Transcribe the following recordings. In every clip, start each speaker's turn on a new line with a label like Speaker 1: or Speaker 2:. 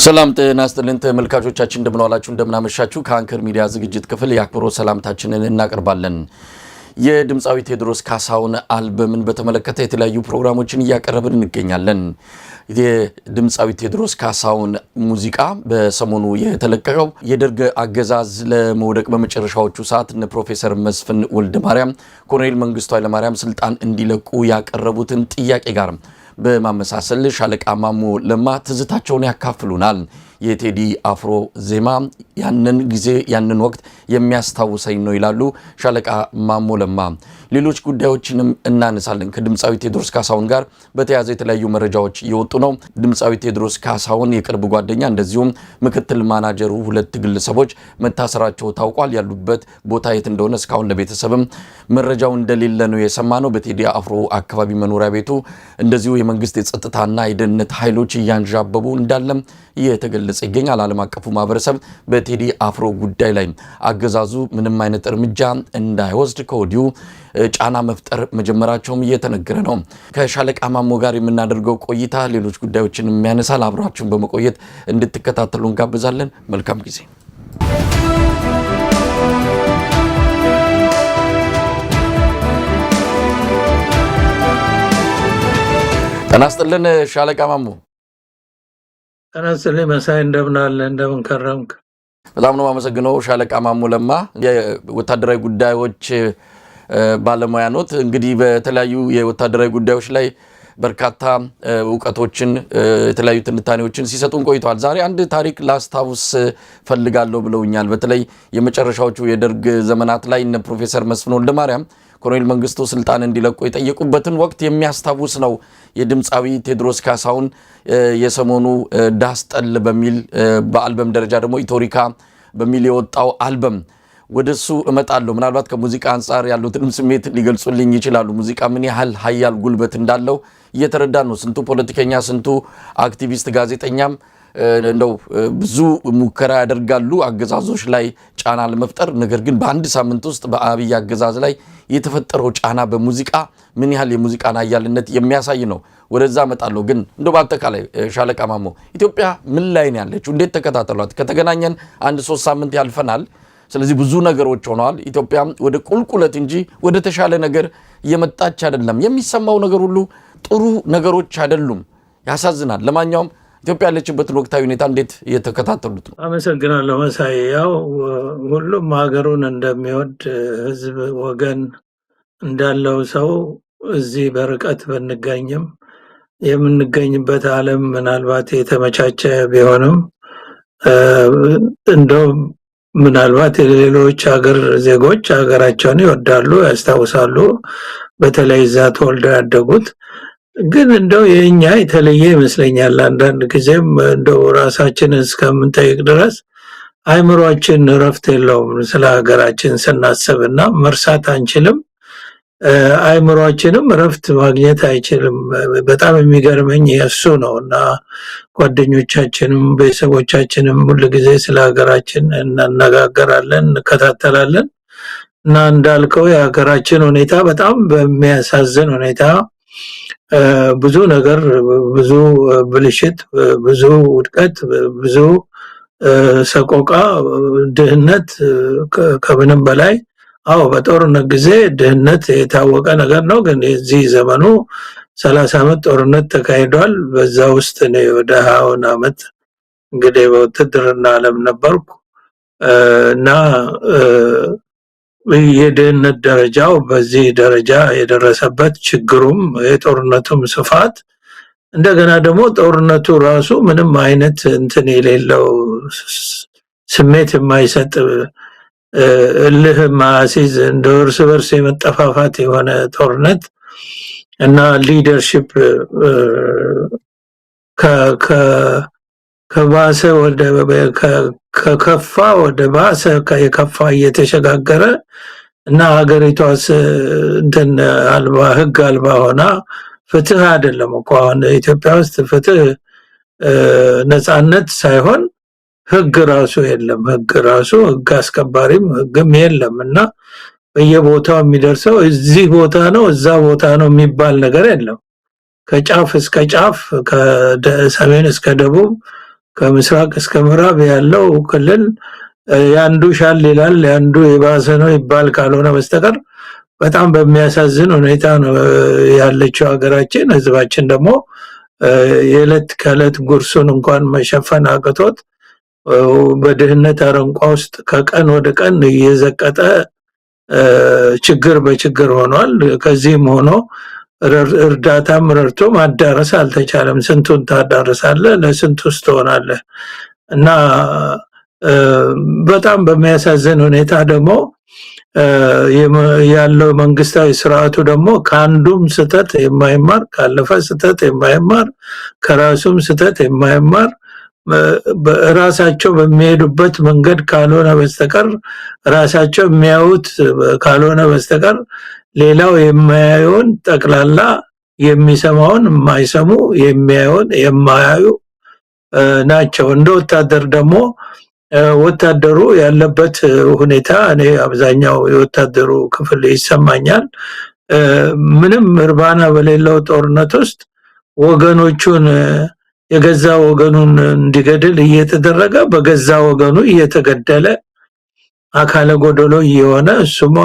Speaker 1: ሰላም ጤና ይስጥልን ተመልካቾቻችን እንደምን ዋላችሁ እንደምን አመሻችሁ ከአንከር ሚዲያ ዝግጅት ክፍል የአክብሮት ሰላምታችንን እናቀርባለን። የድምጻዊ ቴዎድሮስ ካሳሁን አልበምን በተመለከተ የተለያዩ ፕሮግራሞችን እያቀረብን እንገኛለን። የድምጻዊ ቴዎድሮስ ካሳሁን ሙዚቃ በሰሞኑ የተለቀቀው የደርግ አገዛዝ ለመውደቅ በመጨረሻዎቹ ሰዓት እነ ፕሮፌሰር መስፍን ወልደማርያም ኮሎኔል መንግስቱ ኃይለማርያም ስልጣን እንዲለቁ ያቀረቡትን ጥያቄ ጋር በማመሳሰል ሻለቃ ማሞ ለማ ትዝታቸውን ያካፍሉናል። የቴዲ አፍሮ ዜማ ያንን ጊዜ ያንን ወቅት የሚያስታውሰኝ ነው ይላሉ ሻለቃ ማሞ ለማ። ሌሎች ጉዳዮችንም እናነሳለን። ከድምጻዊ ቴዎድሮስ ካሳሁን ጋር በተያያዘ የተለያዩ መረጃዎች እየወጡ ነው። ድምጻዊ ቴዎድሮስ ካሳሁን የቅርብ ጓደኛ እንደዚሁም ምክትል ማናጀሩ ሁለት ግለሰቦች መታሰራቸው ታውቋል። ያሉበት ቦታ የት እንደሆነ እስካሁን ለቤተሰብም መረጃው እንደሌለ ነው የሰማነው። በቴዲ አፍሮ አካባቢ መኖሪያ ቤቱ እንደዚሁ የመንግስት የጸጥታና የደህንነት ኃይሎች እያንዣበቡ እንዳለም እየተገለጸ ይገኛል። ዓለም አቀፉ ማህበረሰብ በቴዲ አፍሮ ጉዳይ ላይ አገዛዙ ምንም አይነት እርምጃ እንዳይወስድ ከወዲሁ ጫና መፍጠር መጀመራቸውም እየተነገረ ነው። ከሻለቃ ማሞ ጋር የምናደርገው ቆይታ ሌሎች ጉዳዮችን የሚያነሳል። አብራችሁን በመቆየት እንድትከታተሉ እንጋብዛለን። መልካም ጊዜ። ጤና ይስጥልን ሻለቃ ማሞ።
Speaker 2: ጤና ይስጥልኝ መሳይ፣ እንደምን አለ? እንደምን ከረምክ?
Speaker 1: በጣም ነው የማመሰግነው ሻለቃ ማሞ ለማ። የወታደራዊ ጉዳዮች ባለሙያ ኖት። እንግዲህ በተለያዩ የወታደራዊ ጉዳዮች ላይ በርካታ እውቀቶችን የተለያዩ ትንታኔዎችን ሲሰጡን ቆይተዋል። ዛሬ አንድ ታሪክ ላስታውስ ፈልጋለሁ ብለውኛል። በተለይ የመጨረሻዎቹ የደርግ ዘመናት ላይ እነ ፕሮፌሰር መስፍን ወልደማርያም ኮሎኔል መንግስቱ ስልጣን እንዲለቁ የጠየቁበትን ወቅት የሚያስታውስ ነው። የድምጻዊ ቴዎድሮስ ካሳሁን የሰሞኑ ዳስጠል በሚል በአልበም ደረጃ ደግሞ ኢቶሪካ በሚል የወጣው አልበም ወደሱ እመጣለሁ። ምናልባት ከሙዚቃ አንጻር ያሉትንም ስሜት ሊገልጹልኝ ይችላሉ። ሙዚቃ ምን ያህል ኃያል ጉልበት እንዳለው እየተረዳን ነው። ስንቱ ፖለቲከኛ፣ ስንቱ አክቲቪስት፣ ጋዜጠኛም እንደው ብዙ ሙከራ ያደርጋሉ አገዛዞች ላይ ጫና ለመፍጠር። ነገር ግን በአንድ ሳምንት ውስጥ በአብይ አገዛዝ ላይ የተፈጠረው ጫና በሙዚቃ ምን ያህል የሙዚቃን ኃያልነት የሚያሳይ ነው። ወደዛ እመጣለሁ። ግን እንደው በአጠቃላይ ሻለቃ ማሞ ኢትዮጵያ ምን ላይ ነው ያለችው? እንዴት ተከታተሏት? ከተገናኘን 1-3 ሳምንት ያልፈናል። ስለዚህ ብዙ ነገሮች ሆነዋል። ኢትዮጵያ ወደ ቁልቁለት እንጂ ወደ ተሻለ ነገር እየመጣች አይደለም። የሚሰማው ነገር ሁሉ ጥሩ ነገሮች አይደሉም። ያሳዝናል። ለማንኛውም ኢትዮጵያ ያለችበትን ወቅታዊ ሁኔታ እንዴት እየተከታተሉት ነው?
Speaker 2: አመሰግናለሁ መሳይ። ያው ሁሉም ሀገሩን እንደሚወድ ህዝብ ወገን እንዳለው ሰው እዚህ በርቀት ብንገኝም የምንገኝበት ዓለም ምናልባት የተመቻቸ ቢሆንም እንደው ምናልባት የሌሎች ሀገር ዜጎች ሀገራቸውን ይወዳሉ፣ ያስታውሳሉ። በተለይ እዛ ተወልደው ያደጉት። ግን እንደው የኛ የተለየ ይመስለኛል። አንዳንድ ጊዜም እንደው ራሳችንን እስከምንጠይቅ ድረስ አይምሮአችን እረፍት የለውም ስለ ሀገራችን ስናስብና መርሳት አንችልም። አይምሮአችንም እረፍት ማግኘት አይችልም። በጣም የሚገርመኝ እሱ ነውና ጓደኞቻችንም ቤተሰቦቻችንም ሁሉ ጊዜ ስለ ሀገራችን እንነጋገራለን፣ እንከታተላለን እና እንዳልከው የሀገራችን ሁኔታ በጣም በሚያሳዝን ሁኔታ ብዙ ነገር፣ ብዙ ብልሽት፣ ብዙ ውድቀት፣ ብዙ ሰቆቃ፣ ድህነት ከምንም በላይ በጦርነት ጊዜ ድህነት የታወቀ ነገር ነው። ግን የዚህ ዘመኑ 30 ዓመት ጦርነት ተካሂዷል። በዛ ውስጥ ነው ወደ 20 ዓመት እንግዲህ በውትድርና ዓለም ነበርኩ እና የድህነት ደረጃው በዚህ ደረጃ የደረሰበት ችግሩም የጦርነቱም ስፋት እንደገና ደግሞ ጦርነቱ ራሱ ምንም አይነት እንትን የሌለው ስሜት የማይሰጥ እልህ ማሲዝ እንደ እርስ በርስ የመጠፋፋት የሆነ ጦርነት እና ሊደርሺፕ ከባሰ ወደ ከከፋ ወደ ባሰ የከፋ እየተሸጋገረ እና ሀገሪቷስ እንትን አልባ ህግ አልባ ሆና ፍትህ አይደለም እኮ አሁን ኢትዮጵያ ውስጥ ፍትህ ነፃነት ሳይሆን ህግ ራሱ የለም። ህግ ራሱ ህግ አስከባሪም ህግም የለም እና በየቦታው የሚደርሰው እዚህ ቦታ ነው እዛ ቦታ ነው የሚባል ነገር የለም። ከጫፍ እስከ ጫፍ ከሰሜን እስከ ደቡብ ከምስራቅ እስከ ምዕራብ ያለው ክልል ያንዱ ሻል ይላል ያንዱ የባሰ ነው ይባል ካልሆነ በስተቀር በጣም በሚያሳዝን ሁኔታ ነው ያለችው ሀገራችን። ህዝባችን ደግሞ የዕለት ከዕለት ጉርሱን እንኳን መሸፈን አቅቶት በድህነት አረንቋ ውስጥ ከቀን ወደ ቀን እየዘቀጠ ችግር በችግር ሆኗል። ከዚህም ሆኖ እርዳታም ረድቶ ማዳረስ አልተቻለም። ስንቱን ታዳርሳለህ? ለስንቱስ ትሆናለህ? እና በጣም በሚያሳዝን ሁኔታ ደግሞ ያለው መንግስታዊ ስርዓቱ ደግሞ ከአንዱም ስተት የማይማር ካለፈ ስተት የማይማር ከራሱም ስተት የማይማር ራሳቸው በሚሄዱበት መንገድ ካልሆነ በስተቀር ራሳቸው የሚያዩት ካልሆነ በስተቀር ሌላው የማያዩን ጠቅላላ የሚሰማውን የማይሰሙ የሚያዩን የማያዩ ናቸው። እንደ ወታደር ደግሞ ወታደሩ ያለበት ሁኔታ እኔ አብዛኛው የወታደሩ ክፍል ይሰማኛል። ምንም እርባና በሌለው ጦርነት ውስጥ ወገኖቹን የገዛ ወገኑን እንዲገድል እየተደረገ በገዛ ወገኑ እየተገደለ አካለ ጎዶሎ እየሆነ እሱም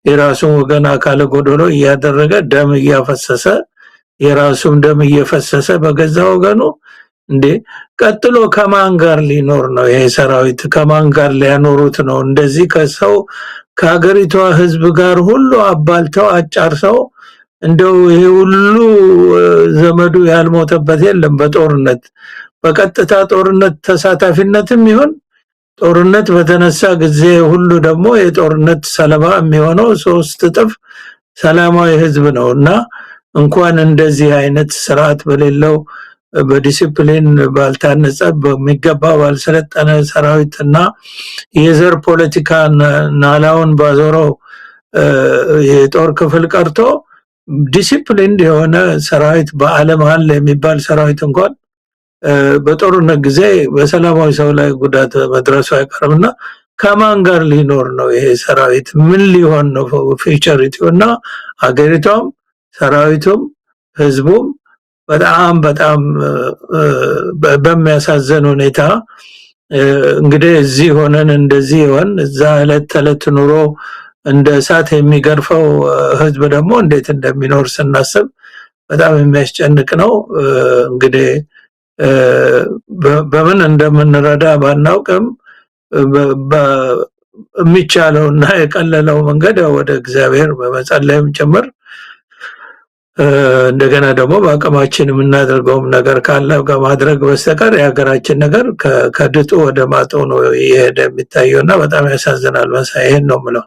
Speaker 2: የራሱን ወገን አካለ ጎዶሎ እያደረገ ደም እያፈሰሰ የራሱም ደም እየፈሰሰ በገዛ ወገኑ እንዴ ቀጥሎ ከማን ጋር ሊኖር ነው? ይሄ ሰራዊት ከማን ጋር ሊያኖሩት ነው? እንደዚህ ከሰው ከሀገሪቷ ህዝብ ጋር ሁሉ አባልተው አጫርሰው እንደው ይሄ ሁሉ ዘመዱ ያልሞተበት የለም። በጦርነት በቀጥታ ጦርነት ተሳታፊነትም ይሁን ጦርነት በተነሳ ጊዜ ሁሉ ደግሞ የጦርነት ሰለባ የሚሆነው 3 እጥፍ ሰላማዊ ህዝብ ነውና እንኳን እንደዚህ አይነት ስርዓት በሌለው በዲሲፕሊን ባልታነጸ በሚገባ ባልሰለጠነ ሰራዊትና የዘር ፖለቲካ ናላውን ባዞረው የጦር ክፍል ቀርቶ ዲሲፕሊን የሆነ ሰራዊት በዓለም አለ የሚባል ሰራዊት እንኳን በጦርነት ጊዜ በሰላማዊ ሰው ላይ ጉዳት መድረሱ አይቀርምና ከማን ጋር ሊኖር ነው ይሄ ሰራዊት? ምን ሊሆን ነው ፊውቸሪቲውና ሀገሪቷም ሰራዊቱም ህዝቡም በጣም በሚያሳዝን ሁኔታ እንግዲህ እዚህ ሆነን እንደዚህ ይሆን እዛ ዕለት ተዕለት ኑሮ እንደ እሳት የሚገርፈው ህዝብ ደግሞ እንዴት እንደሚኖር ስናስብ በጣም የሚያስጨንቅ ነው። እንግዲህ በምን እንደምንረዳ ባናውቅም የሚቻለውና የቀለለው መንገድ ወደ እግዚአብሔር በመጸለይም ጭምር እንደገና ደግሞ በአቅማችን የምናደርገውም ነገር ካለ ከማድረግ በስተቀር የሀገራችን ነገር ከድጡ ወደ ማጡ ነው እየሄደ የሚታየውና በጣም ያሳዝናል። መሳይ ይሄን ነው የምለው።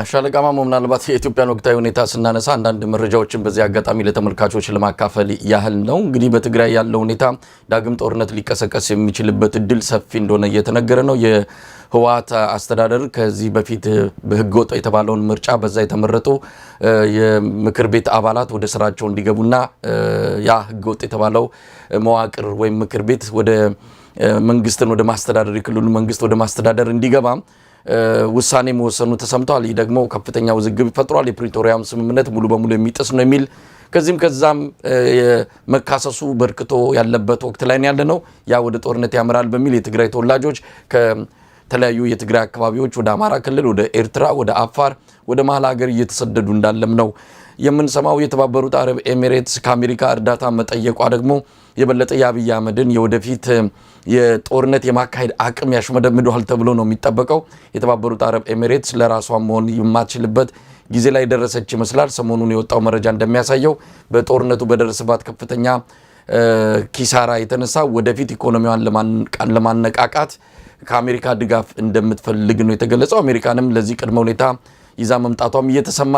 Speaker 1: ሻለቃ ማሞ ምናልባት የኢትዮጵያን ወቅታዊ ሁኔታ ስናነሳ አንዳንድ መረጃዎችን በዚህ አጋጣሚ ለተመልካቾች ለማካፈል ያህል ነው። እንግዲህ በትግራይ ያለው ሁኔታ ዳግም ጦርነት ሊቀሰቀስ የሚችልበት እድል ሰፊ እንደሆነ እየተነገረ ነው። የህወሓት አስተዳደር ከዚህ በፊት በህገ ወጥ የተባለውን ምርጫ በዛ የተመረጡ የምክር ቤት አባላት ወደ ስራቸው እንዲገቡና ያ ህገ ወጥ የተባለው መዋቅር ወይም ምክር ቤት ወደ መንግስትን ወደ ማስተዳደር የክልሉ መንግስት ወደ ማስተዳደር እንዲገባ ውሳኔ መወሰኑ ተሰምቷል። ይህ ደግሞ ከፍተኛ ውዝግብ ፈጥሯል። የፕሪቶሪያም ስምምነት ሙሉ በሙሉ የሚጥስ ነው የሚል ከዚህም ከዛም መካሰሱ በርክቶ ያለበት ወቅት ላይ ያለ ነው። ያ ወደ ጦርነት ያመራል በሚል የትግራይ ተወላጆች ከተለያዩ የትግራይ አካባቢዎች ወደ አማራ ክልል፣ ወደ ኤርትራ፣ ወደ አፋር፣ ወደ መሀል ሀገር እየተሰደዱ እንዳለም ነው የምንሰማው። የተባበሩት አረብ ኤሚሬትስ ከአሜሪካ እርዳታ መጠየቋ ደግሞ የበለጠ የአብይ አህመድን የወደፊት የጦርነት የማካሄድ አቅም ያሽመደምደዋል ተብሎ ነው የሚጠበቀው። የተባበሩት አረብ ኤሚሬትስ ለራሷ መሆን የማትችልበት ጊዜ ላይ ደረሰች ይመስላል። ሰሞኑን የወጣው መረጃ እንደሚያሳየው በጦርነቱ በደረሰባት ከፍተኛ ኪሳራ የተነሳ ወደፊት ኢኮኖሚዋን ለማነቃቃት ከአሜሪካ ድጋፍ እንደምትፈልግ ነው የተገለጸው። አሜሪካንም ለዚህ ቅድመ ሁኔታ ይዛ መምጣቷም እየተሰማ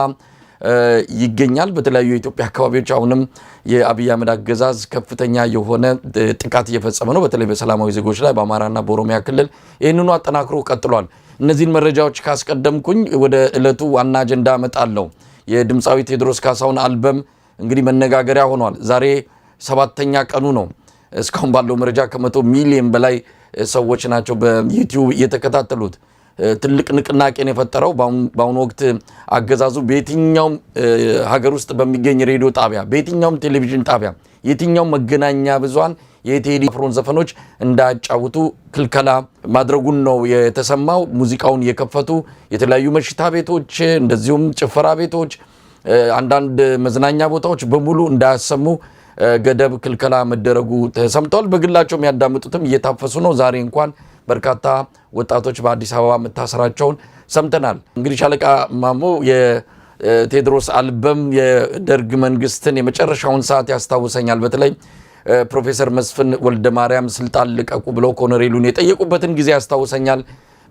Speaker 1: ይገኛል። በተለያዩ የኢትዮጵያ አካባቢዎች አሁንም የአብይ አህመድ አገዛዝ ከፍተኛ የሆነ ጥቃት እየፈጸመ ነው። በተለይ በሰላማዊ ዜጎች ላይ በአማራና በኦሮሚያ ክልል ይህንኑ አጠናክሮ ቀጥሏል። እነዚህን መረጃዎች ካስቀደምኩኝ ወደ ዕለቱ ዋና አጀንዳ እመጣለሁ። የድምፃዊ ቴዎድሮስ ካሳሁን አልበም እንግዲህ መነጋገሪያ ሆኗል። ዛሬ 7ኛ ቀኑ ነው። እስካሁን ባለው መረጃ ከ100 ሚሊዮን በላይ ሰዎች ናቸው በዩቲዩብ እየተከታተሉት። ትልቅ ንቅናቄን የፈጠረው በአሁኑ ወቅት አገዛዙ በየትኛውም ሀገር ውስጥ በሚገኝ ሬዲዮ ጣቢያ፣ በየትኛውም ቴሌቪዥን ጣቢያ፣ የትኛውም መገናኛ ብዙሃን የቴዲ አፍሮን ዘፈኖች እንዳያጫውቱ ክልከላ ማድረጉን ነው የተሰማው። ሙዚቃውን የከፈቱ የተለያዩ መሽታ ቤቶች እንደዚሁም ጭፈራ ቤቶች አንዳንድ መዝናኛ ቦታዎች በሙሉ እንዳያሰሙ ገደብ ክልከላ መደረጉ ተሰምቷል። በግላቸው የሚያዳምጡትም እየታፈሱ ነው። ዛሬ እንኳን በርካታ ወጣቶች በአዲስ አበባ መታሰራቸውን ሰምተናል። እንግዲህ ሻለቃ ማሞ የቴዎድሮስ አልበም የደርግ መንግስትን የመጨረሻውን ሰዓት ያስታውሰኛል። በተለይ ፕሮፌሰር መስፍን ወልደ ማርያም ስልጣን ልቀቁ ብለው ኮሎኔሉን የጠየቁበትን ጊዜ ያስታውሰኛል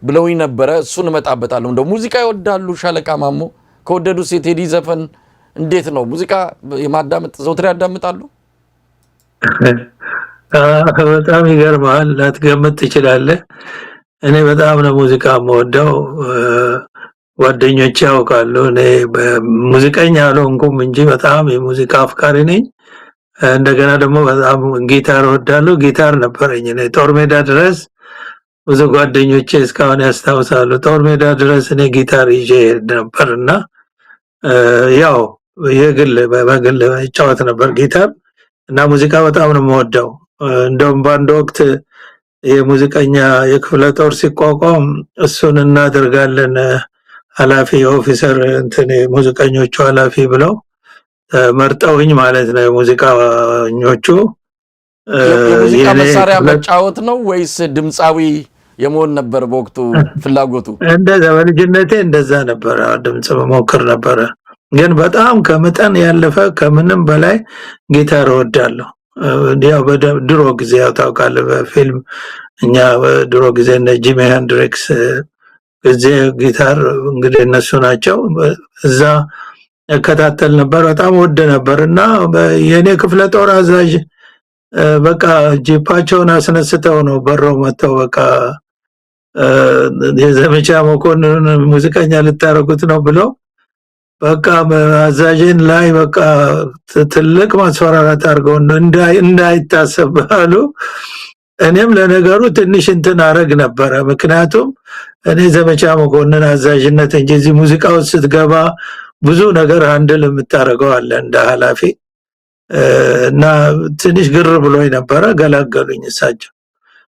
Speaker 1: ብለውኝ ነበረ። እሱን እመጣበታለሁ። እንደው ሙዚቃ ይወዳሉ ሻለቃ ማሞ? ከወደዱስ የቴዲ ዘፈን እንዴት ነው? ሙዚቃ የማዳመጥ ዘውትር ያዳምጣሉ?
Speaker 2: በጣም ይገርማል። ላትገምት ትችላለህ። እኔ በጣም ነው ሙዚቃ የምወደው። ጓደኞቼ ያውቃሉ። እኔ ሙዚቀኛ አልሆንኩም እንጂ በጣም የሙዚቃ አፍቃሪ ነኝ። እንደገና ደግሞ በጣም ጊታር እወዳለሁ። ጊታር ነበረኝ እኔ ጦር ሜዳ ድረስ። ብዙ ጓደኞቼ እስካሁን ያስታውሳሉ። ጦር ሜዳ ድረስ እኔ ጊታር ይዤ ነበርና ያው በግል ይጫወት ነበር ጊታር እና ሙዚቃ በጣም ነው የምወደው። እንደውም በአንድ ወቅት የሙዚቀኛ የክፍለ ጦር ሲቋቋም እሱን እናደርጋለን ኃላፊ ኦፊሰር እንትን ሙዚቀኞቹ ኃላፊ ብለው መርጠውኝ ማለት ነው። ሙዚቀኞቹ
Speaker 1: የሙዚቃ መሳሪያ መጫወት ነው ወይስ ድምፃዊ የመሆን ነበር በወቅቱ ፍላጎቱ?
Speaker 2: እንደዛ በልጅነቴ እንደዛ ነበር። ድምጽ መሞክር ነበረ። ግን በጣም ከመጠን ያለፈ ከምንም በላይ ጊታር እወዳለሁ። ያው በድሮ ጊዜ ያው ታውቃለህ በፊልም እኛ በድሮ ጊዜ እነ ጂሚ ሄንድሪክስ ጊዜ ጊታር እንግዲህ እነሱ ናቸው። እዛ እከታተል ነበር። በጣም ወደ ነበርና የኔ ክፍለ ጦር አዛዥ በቃ ጂፓቸውን አስነስተው ነው በረው መተው በቃ የዘመቻ መኮንን ሙዚቀኛ ልታረጉት ነው ብለው በቃ አዛዥን ላይ በቃ ትልቅ ማስፈራራት አድርገው እንዳይታሰብ አሉ። እኔም ለነገሩ ትንሽ እንትን አረግ ነበር። ምክንያቱም እኔ ዘመቻ መኮንን አዛዥነት እንጂ እዚህ ሙዚቃው ስትገባ ብዙ ነገር አንድል የምታረገው አለ እንደ ኃላፊ እና ትንሽ ግር ብሎኝ ነበረ። ገላገሉኝ እሳቸው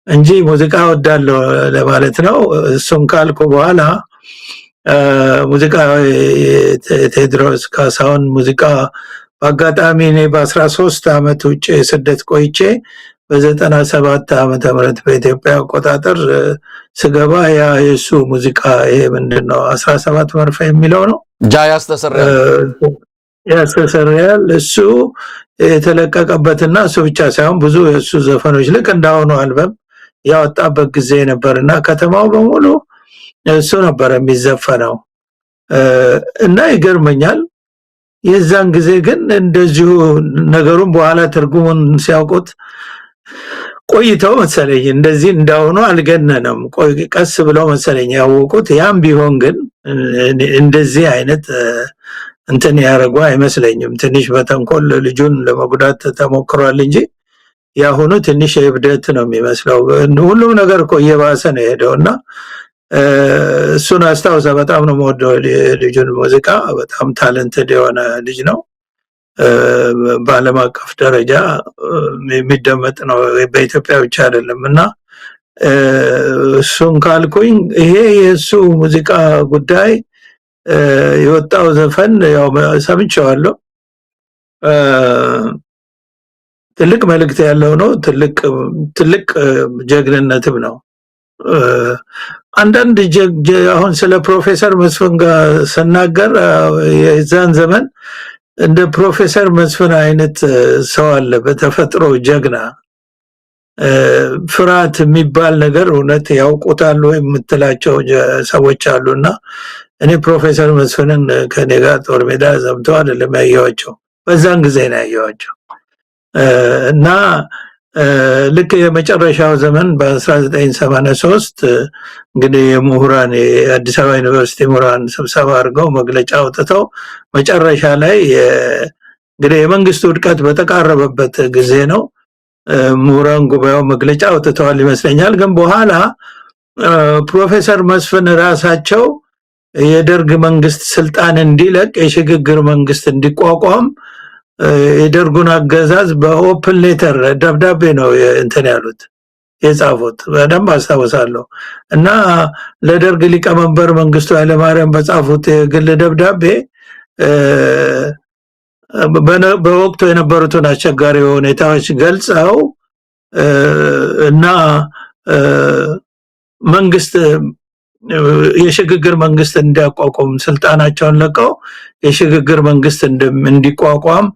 Speaker 2: እንጂ ሙዚቃ ወዳለው ለማለት ነው። እሱን ካልኩ በኋላ ሙዚቃ ቴዎድሮስ ካሳሁን ሙዚቃ በአጋጣሚ እኔ በ13 ዓመት ውጭ ስደት ቆይቼ በ97 ዓመተ ምህረት በኢትዮጵያ አቆጣጠር ስገባ ያ የሱ ሙዚቃ ይሄ ምንድነው 17 መርፌ የሚለው ነው ያስተሰርያል እሱ የተለቀቀበትና እሱ ብቻ ሳይሆን ብዙ የሱ ዘፈኖች ልክ እንዳሁኑ አልበም ያወጣበት ጊዜ ነበርና ከተማው በሙሉ እሱ ነበር የሚዘፈነው እና ይገርመኛል። የዛን ጊዜ ግን እንደዚሁ ነገሩን በኋላ ትርጉሙን ሲያውቁት ቆይተው መሰለኝ እንደዚህ እንዳሁኑ አልገነነም። ቀስ ብለው መሰለኝ ያወቁት። ያም ቢሆን ግን እንደዚህ አይነት እንትን ያረጉ አይመስለኝም። ትንሽ በተንኮል ልጁን ለመጉዳት ተሞክሯል እንጂ ያሁኑ ትንሽ የብደት ነው የሚመስለው። ሁሉም ነገር እኮ እየባሰ ነው ሄደውና እሱን አስታውሰ በጣም ነው የምወደው ልጁን ሙዚቃ። በጣም ታለንትድ የሆነ ልጅ ነው። በዓለም አቀፍ ደረጃ የሚደመጥ ነው በኢትዮጵያ ብቻ አይደለም። እና እሱን ካልኩኝ ይሄ የሱ ሙዚቃ ጉዳይ የወጣው ዘፈን ያው ሰምቼዋለሁ። ትልቅ መልእክት ያለው ነው። ትልቅ ጀግንነትም ነው። አንዳንድ አሁን ስለ ፕሮፌሰር መስፍን ጋር ስናገር የዛን ዘመን እንደ ፕሮፌሰር መስፍን አይነት ሰው አለ በተፈጥሮ ጀግና። ፍርሃት የሚባል ነገር እውነት ያውቁታል ወይ የምትላቸው ሰዎች አሉና እኔ ፕሮፌሰር መስፍንን ከኔ ጋር ጦር ሜዳ ዘምተው አይደለም ያየኋቸው፣ በዛን ጊዜ ነው ያየኋቸው እና ልክ የመጨረሻው ዘመን በ1983 እንግዲህ የምሁራን የአዲስ አበባ ዩኒቨርሲቲ ምሁራን ስብሰባ አድርገው መግለጫ አውጥተው መጨረሻ ላይ እንግዲህ የመንግስቱ ውድቀት በተቃረበበት ጊዜ ነው ምሁራን ጉባኤው መግለጫ አውጥተዋል ይመስለኛል። ግን በኋላ ፕሮፌሰር መስፍን ራሳቸው የደርግ መንግስት ስልጣን እንዲለቅ የሽግግር መንግስት እንዲቋቋም የደርጉን አገዛዝ በኦፕን ሌተር ደብዳቤ ነው እንትን ያሉት የጻፉት በደንብ አስታውሳለሁ። እና ለደርግ ሊቀመንበር መንግስቱ ኃይለማርያም በጻፉት የግል ደብዳቤ በወቅቱ የነበሩትን አስቸጋሪ ሁኔታዎች ገልጸው እና መንግስት የሽግግር መንግስት እንዲያቋቁም ስልጣናቸውን ለቀው የሽግግር መንግስት እንዲቋቋም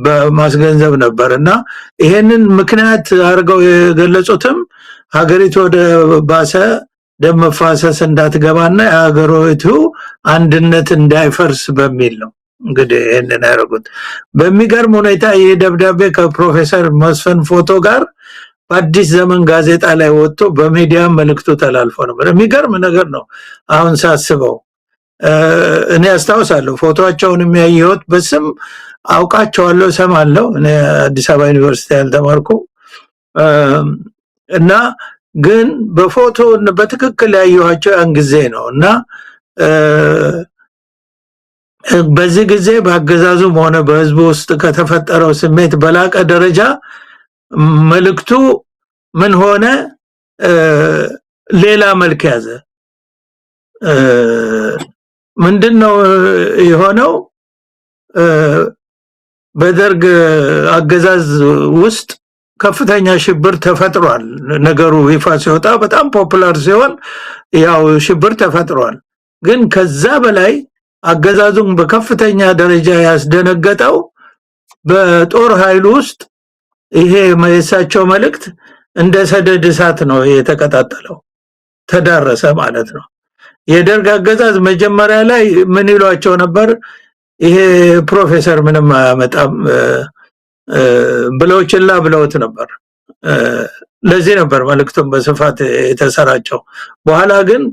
Speaker 2: በማስገንዘብ ነበርና ይሄንን ምክንያት አድርገው የገለጹትም ሀገሪቱ ወደ ባሰ ደም መፋሰስ እንዳትገባና የሀገሪቱ አንድነት እንዳይፈርስ በሚል ነው እንግዲህ ይሄንን ያደረጉት። በሚገርም ሁኔታ ይሄ ደብዳቤ ከፕሮፌሰር መስፍን ፎቶ ጋር በአዲስ ዘመን ጋዜጣ ላይ ወጥቶ በሚዲያ መልእክቱ ተላልፎ ነበር። የሚገርም ነገር ነው አሁን ሳስበው። እኔ አስታውሳለሁ ፎቶአቸውን የሚያየሁት በስም አውቃቸዋለሁ ሰማለሁ። እኔ አዲስ አበባ ዩኒቨርሲቲ ያልተማርኩ እና ግን በፎቶ በትክክል ያየኋቸው ያን ጊዜ ነው እና በዚህ ጊዜ በአገዛዙም ሆነ በህዝቡ ውስጥ ከተፈጠረው ስሜት በላቀ ደረጃ መልእክቱ ምን ሆነ ሌላ መልክ ያዘ። ምንድነው የሆነው? በደርግ አገዛዝ ውስጥ ከፍተኛ ሽብር ተፈጥሯል። ነገሩ ይፋ ሲወጣ በጣም ፖፑላር ሲሆን ያው ሽብር ተፈጥሯል። ግን ከዛ በላይ አገዛዙን በከፍተኛ ደረጃ ያስደነገጠው በጦር ኃይል ውስጥ ይሄ የእሳቸው መልእክት እንደ ሰደድ እሳት ነው የተቀጣጠለው፣ ተዳረሰ ማለት ነው። የደርግ አገዛዝ መጀመሪያ ላይ ምን ይሏቸው ነበር? ይሄ ፕሮፌሰር ምንም አያመጣም ብለው ችላ ብለውት ነበር። ለዚህ ነበር መልእክቱን በስፋት የተሰራጨው። በኋላ ግን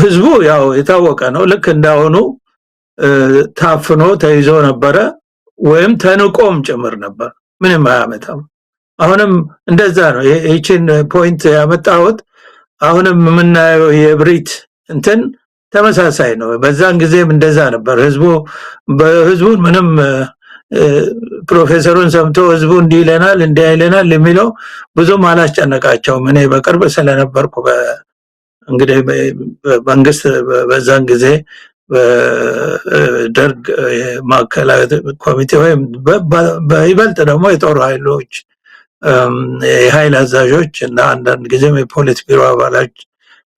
Speaker 2: ህዝቡ ያው የታወቀ ነው ልክ እንዳሆኑ ታፍኖ ተይዞ ነበረ ወይም ተንቆም ጭምር ነበር። ምንም አያመጣም። አሁንም እንደዛ ነው። ይህችን ፖይንት ያመጣሁት አሁንም የምናየው የብሪት እንትን ተመሳሳይ ነው። በዛን ጊዜም እንደዛ ነበር። ህዝቡን ምንም ፕሮፌሰሩን ሰምቶ ህዝቡ እንዲህ ይለናል እንዲህ አይለናል የሚለው ብዙም አላስጨነቃቸውም። እኔ በቅርብ ስለነበርኩ እንግዲህ መንግስት በዛን ጊዜ በደርግ ማዕከላዊ ኮሚቴ ወይም በይበልጥ ደግሞ የጦር ኃይሎች የኃይል አዛዦች እና አንዳንድ ጊዜም የፖሊስ ቢሮ አባላት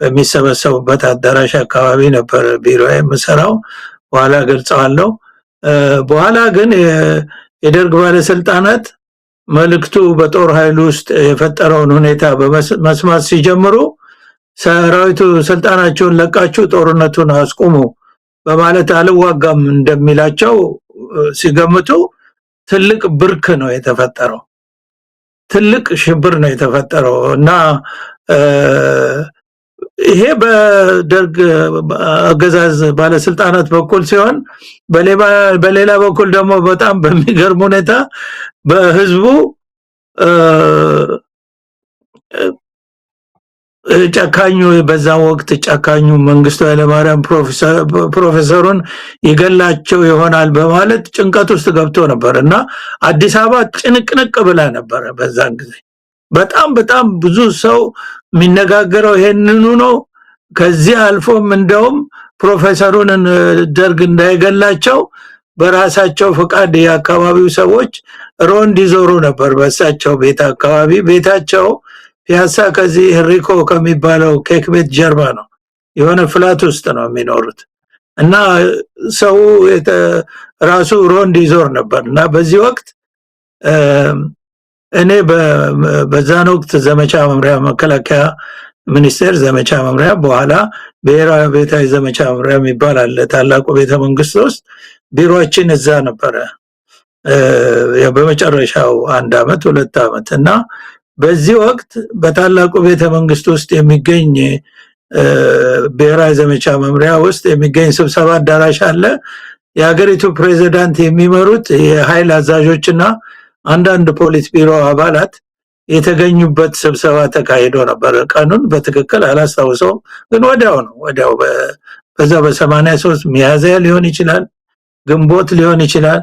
Speaker 2: በሚሰበሰቡበት አዳራሽ አካባቢ ነበር ቢሮ የምሰራው። በኋላ ገልጸዋለሁ። በኋላ ግን የደርግ ባለስልጣናት መልእክቱ በጦር ኃይል ውስጥ የፈጠረውን ሁኔታ በመስማት ሲጀምሩ ሰራዊቱ ስልጣናቸውን ለቃችሁ ጦርነቱን አስቆሙ በማለት አልዋጋም እንደሚላቸው ሲገምቱ ትልቅ ብርክ ነው የተፈጠረው። ትልቅ ሽብር ነው የተፈጠረው እና ይሄ በደርግ አገዛዝ ባለስልጣናት በኩል ሲሆን በሌላ በኩል ደግሞ በጣም በሚገርም ሁኔታ በህዝቡ ጨካኙ በዛ ወቅት ጨካኙ መንግስቱ ኃይለማርያም ፕሮፌሰሩን ይገላቸው ይሆናል በማለት ጭንቀት ውስጥ ገብቶ ነበር እና አዲስ አበባ ጭንቅንቅ ብላ ነበር በዛን ጊዜ። በጣም ብዙ ሰው የሚነጋገረው ይሄንኑ ነው። ከዚህ አልፎም እንደውም ፕሮፌሰሩን ደርግ እንዳይገላቸው በራሳቸው ፍቃድ የአካባቢው ሰዎች ሮንድ ይዞሩ ነበር በእሳቸው ቤት አካባቢ። ቤታቸው ፒያሳ ከዚህ ሄንሪኮ ከሚባለው ኬክ ቤት ጀርባ ነው። የሆነ ፍላት ውስጥ ነው የሚኖሩት እና ሰው ራሱ ሮንድ ይዞር ነበር እና በዚህ ወቅት እኔ በዛን ወቅት ዘመቻ መምሪያ መከላከያ ሚኒስቴር ዘመቻ መምሪያ በኋላ ብሔራዊ ቤታዊ ዘመቻ መምሪያ የሚባል አለ ታላቁ ቤተ መንግስት ውስጥ ቢሮአችን እዛ ነበረ በመጨረሻው 1 አመት 2 አመት እና በዚህ ወቅት በታላቁ ቤተ መንግስት ውስጥ የሚገኝ ብሔራዊ ዘመቻ መምሪያ ውስጥ የሚገኝ ስብሰባ አዳራሽ አለ። የሀገሪቱ ፕሬዝዳንት የሚመሩት የኃይል አዛዦችና አንዳንድ ፖሊስ ቢሮ አባላት የተገኙበት ስብሰባ ተካሂዶ ነበር። ቀኑን በትክክል አላስታውሰውም ግን ወዲያው በዛ በ83 ሚያዝያ ሊሆን ይችላል ግንቦት ሊሆን ይችላል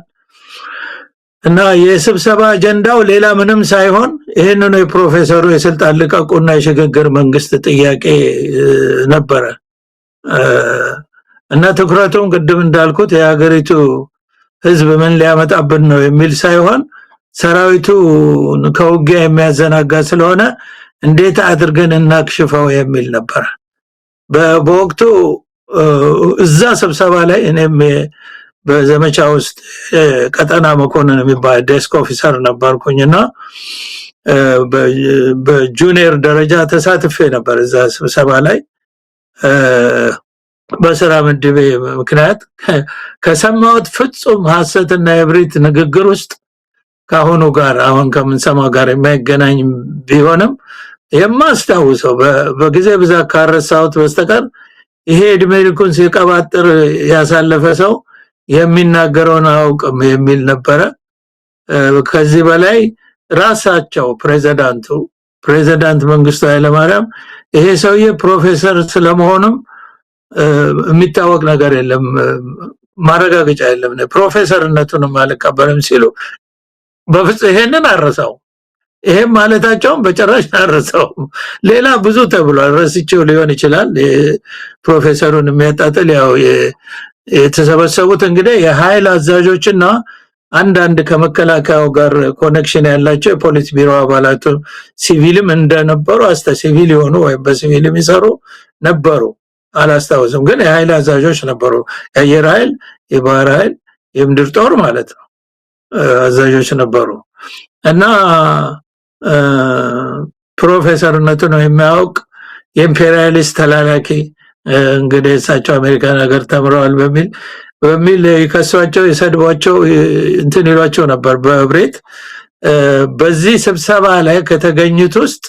Speaker 2: እና የስብሰባ አጀንዳው ሌላ ምንም ሳይሆን ይሄንን የፕሮፌሰሩ የስልጣን ልቀቁና የሽግግር መንግስት ጥያቄ ነበረ እና ትኩረቱን ቅድም እንዳልኩት የሀገሪቱ ህዝብ ምን ሊያመጣብን ነው የሚል ሳይሆን ሰራዊቱ ከውጊያ የሚያዘናጋ ስለሆነ እንዴት አድርገን እናክሽፈው የሚል ነበር። በወቅቱ እዛ ስብሰባ ላይ እኔም በዘመቻ ውስጥ ቀጠና መኮንን የሚባል ዴስክ ኦፊሰር ነበርኩኝና በጁኒየር ደረጃ ተሳትፌ ነበር እዛ ስብሰባ ላይ በስራ ምድቤ ምክንያት ከሰማሁት ፍጹም ሐሰትና የብሪት ንግግር ውስጥ ካሁኑ ጋር አሁን ከምንሰማው ጋር የማይገናኝ ቢሆንም የማስታውሰው በጊዜ ብዛት ካረሳሁት በስተቀር ይሄ እድሜ ልኩን ሲቀባጥር ያሳለፈ ሰው የሚናገረውን አውቅም የሚል ነበረ። ከዚህ በላይ ራሳቸው ፕሬዝዳንት መንግስቱ ኃይለማርያም ይሄ ሰውዬ ፕሮፌሰር ስለመሆኑም የሚታወቅ ነገር የለም ማረጋገጫ የለም ፕሮፌሰርነቱንም አልቀበልም ሲሉ በፍጹም ይሄንን አረሳው ይሄም ማለታቸውም በጭራሽ አረሳው ሌላ ብዙ ተብሏል ረስቼው ሊሆን ይችላል ፕሮፌሰሩን የሚያጣጥል ያው የተሰበሰቡት እንግዲህ የኃይል አዛዦችና አንዳንድ ከመከላከያው ጋር ኮኔክሽን ያላቸው የፖሊስ ቢሮ አባላቱ ሲቪልም እንደነበሩ ሲቪል የሆኑ ወይ በሲቪል የሚሰሩ ነበሩ አላስታውስም ግን የኃይል አዛዦች ነበሩ የአየር ኃይል የባህር ኃይል የምድር ጦር ማለት ነው አዛዦች ነበሩ እና ፕሮፌሰርነቱን የሚያውቅ የኢምፔሪያሊስት ተላላኪ እንግዲህ እሳቸው አሜሪካን ሀገር ተምረዋል በሚል ይከሷቸው ይሰድቧቸው እንትን ይሏቸው ነበር በብሬት በዚህ ስብሰባ ላይ ከተገኙት ውስጥ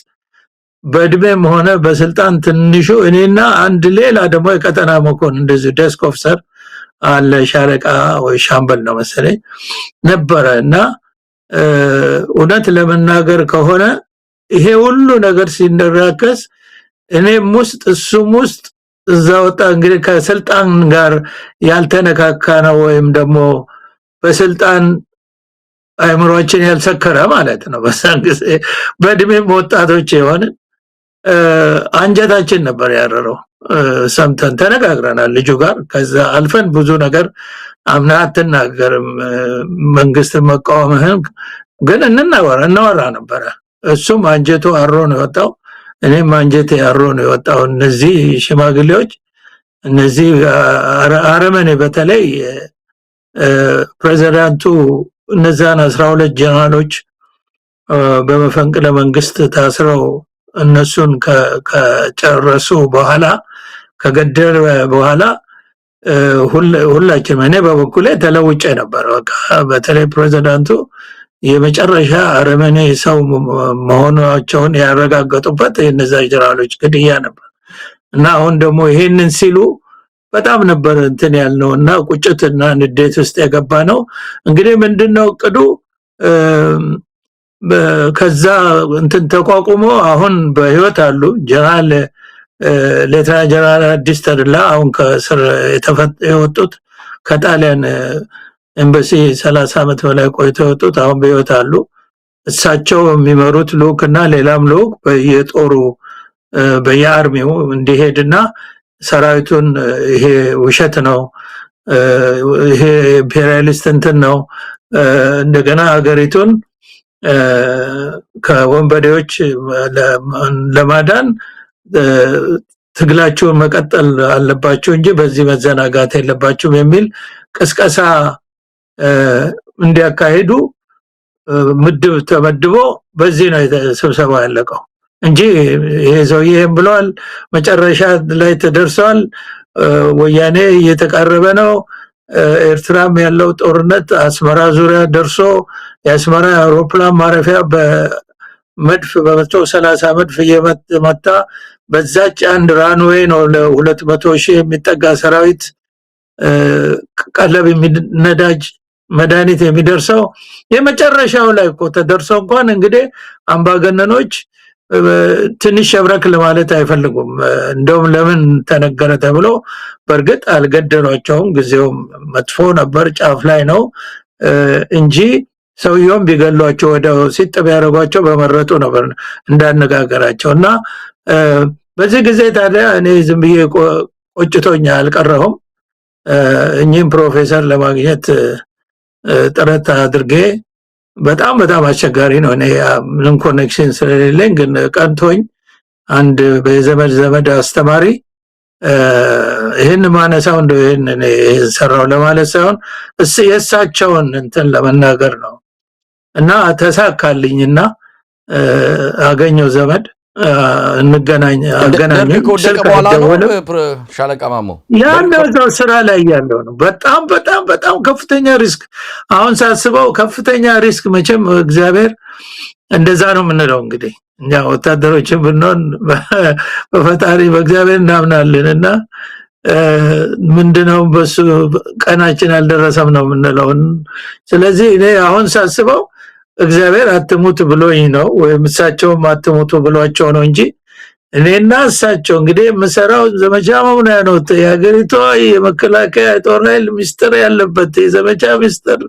Speaker 2: በእድሜም ሆነ በስልጣን ትንሹ እኔና አንድ ሌላ ደግሞ የቀጠና መኮንን እንደዚህ ዴስክ ኦፊሰር አለ ሻለቃ ወይ ሻምበል ነው መሰለኝ ነበረና እውነት ለመናገር ከሆነ ይሄ ሁሉ ነገር ሲነራከስ እኔም ውስጥ እሱም ውስጥ እዛውጣ እንግዲህ ከስልጣን ጋር ያልተነካካ ነው ወይም ደግሞ በስልጣን አይምሮአችን ያልሰከረ ማለት ነው በሳን ጊዜ በእድሜም ወጣቶች የሆነ አንጀታችን ነበር ያረረው ሰምተን ተነጋግረናል ልጁ ጋር ከዛ አልፈን ብዙ ነገር አምናትና ገርም መንግስት መቃወምህን ግን እናወራ ነበር እሱም አንጀቱ አሮ ነው ወጣው እኔም አንጀቴ አሮ ነው ወጣው እነዚህ ሽማግሌዎች እነዚህ አረመኔ በተለይ ፕሬዝዳንቱ እነዛን 12 ጀነራሎች በመፈንቅለ መንግስት ታስረው እነሱን ከጨረሱ በኋላ ከገደለ በኋላ ሁላችንም እኔ በበኩሌ ተለውጬ ነበር በቃ በተለይ ፕሬዝዳንቱ የመጨረሻ አረመኔ ሰው መሆናቸውን ያረጋገጡበት እነዛ ጀነራሎች ግድያ ነበር እና አሁን ደግሞ ይሄንን ሲሉ በጣም ነበር እንትን ያልነውና ቁጭትና ንዴት ውስጥ የገባ ነው እንግዲህ ምንድነው ቅዱ ከዛ እንትን ተቋቁሞ አሁን በህይወት አሉ ጀነራል ሌተና ጀነራል አዲስ ተድላ አሁን ከስር የወጡት ከጣሊያን ኤምባሲ 30 አመት በላይ ቆይተው የወጡት አሁን በህይወት አሉ እሳቸው የሚመሩት ልኡክና ሌላም ልኡክ በየጦሩ በየአርሚው እንዲሄድና ሰራዊቱን ይሄ ውሸት ነው ይሄ ኢምፔሪያሊስት እንትን ነው እንደገና ሀገሪቱን ከወንበዴዎች ለማዳን ትግላቸውን መቀጠል አለባቸው እንጂ በዚህ መዘናጋት የለባቸውም የሚል ቅስቀሳ እንዲያካሂዱ ምድብ ተመድቦ በዚህ ነው ስብሰባ ያለቀው እንጂ ይሄ ሰውዬም ብሏል መጨረሻ ላይ ተደርሷል ወያኔ እየተቃረበ ነው ኤርትራም ያለው ጦርነት አስመራ ዙሪያ ደርሶ የአስመራ አውሮፕላን ማረፊያ በመድፍ በ130 መድፍ እየመታ በዛች አንድ ራንዌይ ነው ለ200,000 የሚጠጋ ሰራዊት ቀለብ ነዳጅ መድኃኒት የሚደርሰው የመጨረሻው ላይ እኮ ተደርሶ እንኳን እንግዲህ አምባገነኖች ትንሽ ሸብረክ ለማለት አይፈልጉም። እንደውም ለምን ተነገረ ተብሎ በርግጥ አልገደሏቸውም። ጊዜው መጥፎ ነበር፣ ጫፍ ላይ ነው እንጂ ሰውየውም ቢገሏቸው ወደ ሲጥ ቢያደርጓቸው በመረጡ ነበር እንዳነጋገራቸው። እና በዚህ ጊዜ ታዲያ እኔ ዝም ብዬ ቆጭቶኛ አልቀረሁም። እኚህም ፕሮፌሰር ለማግኘት ጥረት አድርጌ በጣም በጣም አስቸጋሪ ነው። እኔ ምንም ኮኔክሽን ስለሌለኝ ግን ቀንቶኝ አንድ በዘመድ አስተማሪ ይህን ማነሳው እንደው ይህን ሰራው ለማለት ሳይሆን የእሳቸውን እንትን ለመናገር ነው። እና ተሳካልኝና አገኘው ዘመድ እንገናኝ አገናኘኝ።
Speaker 1: ስልክ ደወለ ሻለቃ ማሞ
Speaker 2: ያንደው ስራ ላይ ያለው ነው። በጣም በጣም በጣም ከፍተኛ ሪስክ። አሁን ሳስበው ከፍተኛ ሪስክ። መቼም እግዚአብሔር እንደዛ ነው የምንለው። እንግዲህ እኛ ወታደሮችን ብንሆን በፈጣሪ በእግዚአብሔር እናምናለንና ምንድነው በሱ ቀናችን አልደረሰም ነው የምንለው። ስለዚህ እኔ አሁን ሳስበው እግዚአብሔር አትሙት ብሎኝ ነው ወይም እሳቸውም አትሙቱ ብሏቸው ነው እንጂ እኔና እሳቸው እንግዲህ የምሰራው ዘመቻ መምሪያ ነው። የሀገሪቷ የመከላከያ ጦር ኃይል ሚስጥር ያለበት የዘመቻ ሚስጥር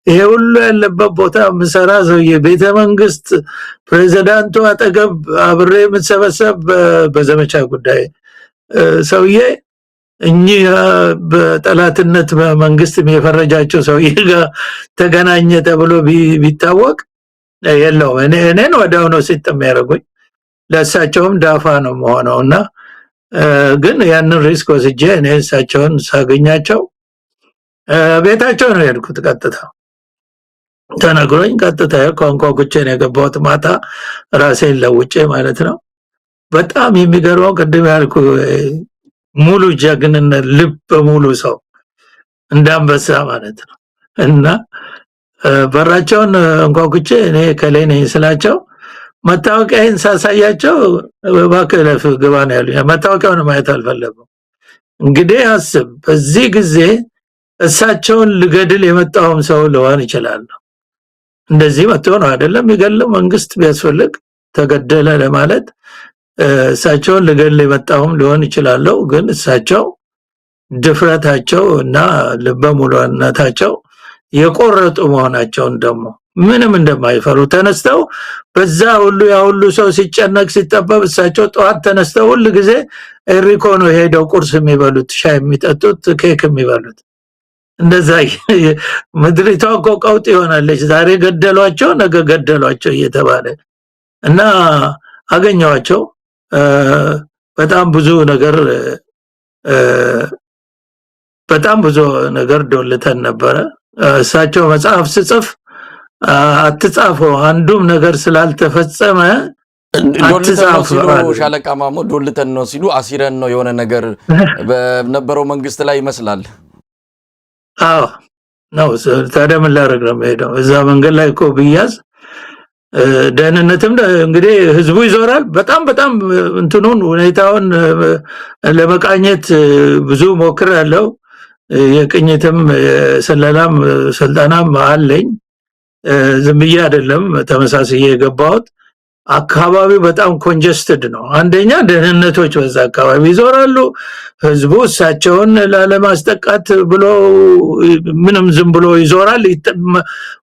Speaker 2: ይሄ ሁሉ ያለበት ቦታ የምሰራ ሰውዬ፣ ቤተ መንግስት ፕሬዝዳንቱ አጠገብ አብሬ የምሰበሰብ በዘመቻ ጉዳይ ሰውዬ እኚህ በጠላትነት መንግስት የፈረጃቸው ሰውዬ ጋር ተገናኘ ተብሎ ቢታወቅ የለውም እኔን ወዲያው ነው ሲጥ የሚያደርጉኝ። ለእሳቸውም ዳፋ ነው መሆነውና ግን ያንን ሪስክ ወስጄ እኔ እሳቸውን ሳገኛቸው ቤታቸው ነው የሄድኩት። ቀጥታ ተነግሮኝ ቀጥታ ቋንቋ ነው የገባሁት። ማታ ራሴን ለውጬ ማለት ነው። በጣም የሚገርመው ቅድም ያልኩ ሙሉ ጀግንነት ልብ ሙሉ ሰው እንዳንበሳ ማለት ነው። እና በራቸውን እንኳኩቼ እኔ ከላይ ነኝ ስላቸው መታወቂያን ሳሳያቸው ባከለፍ ግባ ነው ያሉኝ። መታወቂያውን ማየት አልፈለጉም። እንግዲህ አስብ፣ በዚህ ጊዜ እሳቸውን ልገድል የመጣውም ሰው ልሆን ይችላል። እንደዚህ መጥቶ ነው አይደለም ይገለው መንግስት ቢያስፈልግ ተገደለ ለማለት እሳቸውን ልገድል የመጣውም ሊሆን ይችላል። ግን እሳቸው ድፍረታቸው እና ልበ ሙሉነታቸው የቆረጡ መሆናቸውን ደግሞ ምንም እንደማይፈሩ ተነስተው በዛ ሁሉ ያ ሁሉ ሰው ሲጨነቅ ሲጠበብ እሳቸው ጠዋት ተነስተው ሁሉ ጊዜ ኤሪኮ ነው ሄደው ቁርስ የሚበሉት፣ ሻይ የሚጠጡት፣ ኬክ የሚበሉት። እንደዛ ምድሪቷ እኮ ቀውጥ ይሆናለች። ዛሬ ገደሏቸው ነገ ገደሏቸው እየተባለ እና አገኘዋቸው። በጣም ብዙ ነገር ዶልተን ነበረ። እሳቸው መጽሐፍ ስጽፍ አትጻፈው አንዱም ነገር ስላልተፈጸመ
Speaker 1: ዶልተን ሲሉ ሻለቃ ማሞ ዶልተን ነው ሲሉ አሲረን ነው የሆነ ነገር በነበረው መንግስት ላይ ይመስላል።
Speaker 2: አዎ ነው። ታዲያ ምን ላደርግ ነው የምሄደው? እዛ መንገድ ላይ እኮ ብያዝ ደህንነትም እንግዲህ ህዝቡ ይዞራል። በጣም እንትኑን ሁኔታውን ለመቃኘት ብዙ ሞክሬያለሁ። የቅኝትም ስለላም ስልጣናም አለኝ። ዝም ብዬ አይደለም ተመሳስዬ የገባሁት። አካባቢው በጣም ኮንጀስትድ ነው። አንደኛ ደህንነቶች በዛ አካባቢ ይዞራሉ። ህዝቡ እሳቸውን ላለማስጠቃት ብሎ ምንም ዝም ብሎ ይዞራል።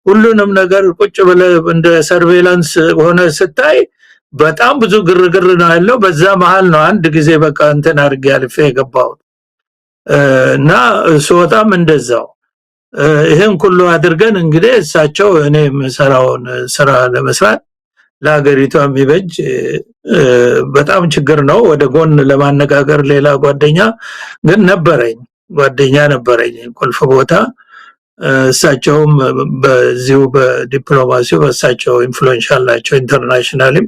Speaker 2: ሁሉንም ነገር ቁጭ ብለ እንደ ሰርቬላንስ ሆነ ስታይ በጣም ብዙ ግርግር ነው ያለው። በዛ መሃል ነው አንድ ጊዜ በቃ እንትን አድርጌ አልፌ የገባሁት እና ስወጣም እንደዛው። ይሄን ሁሉ አድርገን እንግዲህ እሳቸው እኔ የምሰራውን ስራ ለመስራት ለሀገሪቷ የሚበጅ በጣም ችግር ነው። ወደ ጎን ለማነጋገር ሌላ ጓደኛ ነበረኝ ቁልፍ ቦታ። እሳቸውም በዚሁ በዲፕሎማሲው በእሳቸው ኢንፍሉዌንሻል ናቸው ኢንተርናሽናሊም።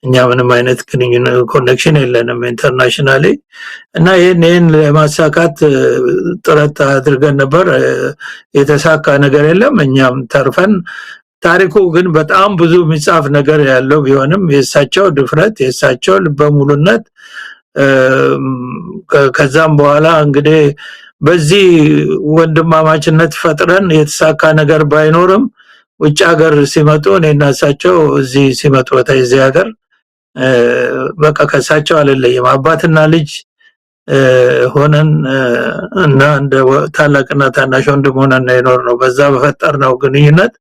Speaker 2: እኛ ምንም አይነት ግንኙነት ኮኔክሽን የለንም ኢንተርናሽናሊ። እና ይሄን ለማሳካት ጥረት አድርገን ነበር። የተሳካ ነገር የለም። እኛም ተርፈን ታሪኩ ግን በጣም ብዙ የሚጻፍ ነገር ያለው ቢሆንም የእሳቸው ድፍረት የእሳቸው ልበ ሙሉነት ከዛም በኋላ እንግዲህ በዚህ ወንድማማችነት ፈጥረን የተሳካ ነገር ባይኖርም ውጭ ሀገር ሲመጡ እኔና እሳቸው እዚህ ሲመጡ በተይዘ ሀገር በቃ ከሳቸው አልለይም አባትና ልጅ ሆነን እና እንደ ታላቅና ታናሽ ወንድም ሆነን የኖር ነው በዛ በፈጠርነው ግንኙነት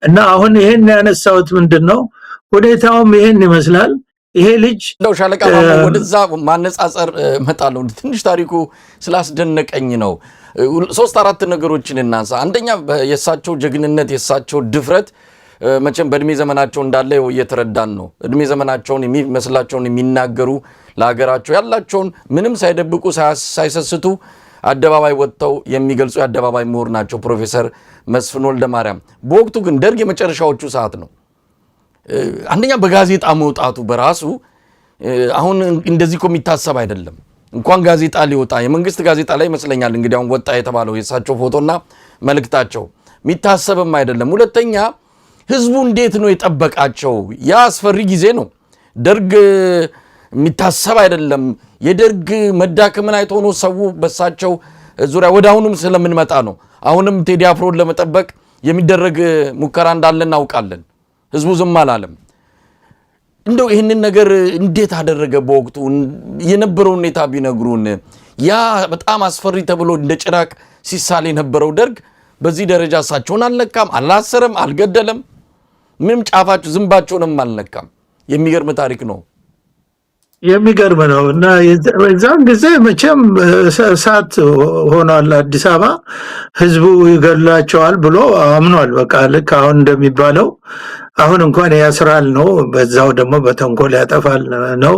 Speaker 2: እና አሁን ይሄን ያነሳውት ምንድነው ሁኔታውም ይሄን ይመስላል ይሄ ልጅ
Speaker 1: እንደው ሻለቃ ወደዛ ማነጻጸር መጣለው ትንሽ ታሪኩ ስላስደነቀኝ ነው 3-4 ነገሮችን እናንሳ አንደኛ የሳቸው ጀግንነት የሳቸው ድፍረት መቼም በእድሜ ዘመናቸው እንዳለ እየተረዳን ነው እድሜ ዘመናቸውን የሚመስላቸውን የሚናገሩ ለሀገራቸው ያላቸውን ምንም ሳይደብቁ ሳይሰስቱ አደባባይ ወጥተው የሚገልጹ የአደባባይ ምሁር ናቸው ፕሮፌሰር መስፍን ወልደማርያም በወቅቱ ግን ደርግ የመጨረሻዎቹ ሰዓት ነው አንደኛ በጋዜጣ መውጣቱ በራሱ አሁን እንደዚህ የሚታሰብ አይደለም እንኳን ጋዜጣ ሊወጣ የመንግስት ጋዜጣ ላይ መስለኛል እንግዲህ አሁን ወጣ የተባለው የሳቸው ፎቶና መልእክታቸው የሚታሰብም አይደለም ሁለተኛ ህዝቡ እንዴት ነው የጠበቃቸው ያ አስፈሪ ጊዜ ነው ደርግ የሚታሰብ አይደለም የደርግ መዳከምን አይቶ ነው ሰው በሳቸው ዙሪያ ወዳሁንም ስለምንመጣ ነው አሁንም ቴዲ አፍሮን ለመጠበቅ የሚደረግ ሙከራ እንዳለ እናውቃለን ህዝቡ ዝም አላለም እንደው ይሄንን ነገር እንዴት አደረገ በወቅቱ የነበረው ሁኔታ ቢነግሩን ያ በጣም አስፈሪ ተብሎ እንደ ጭራቅ ሲሳል የነበረው ደርግ በዚህ ደረጃ ሳቸውን አልነካም አላሰረም አልገደለም ምንም ጫፋቸው ዝምባቸውንም አልነካም የሚገርም ታሪክ ነው
Speaker 2: የሚገርም ነው እና የዛን ጊዜ መቼም እሳት ሆኗል አዲስ አበባ ህዝቡ ይገላቸዋል ብሎ አምኗል በቃ ልክ አሁን እንደሚባለው አሁን እንኳን ያስራል ነው በዛው ደግሞ በተንኮል ያጠፋል ነው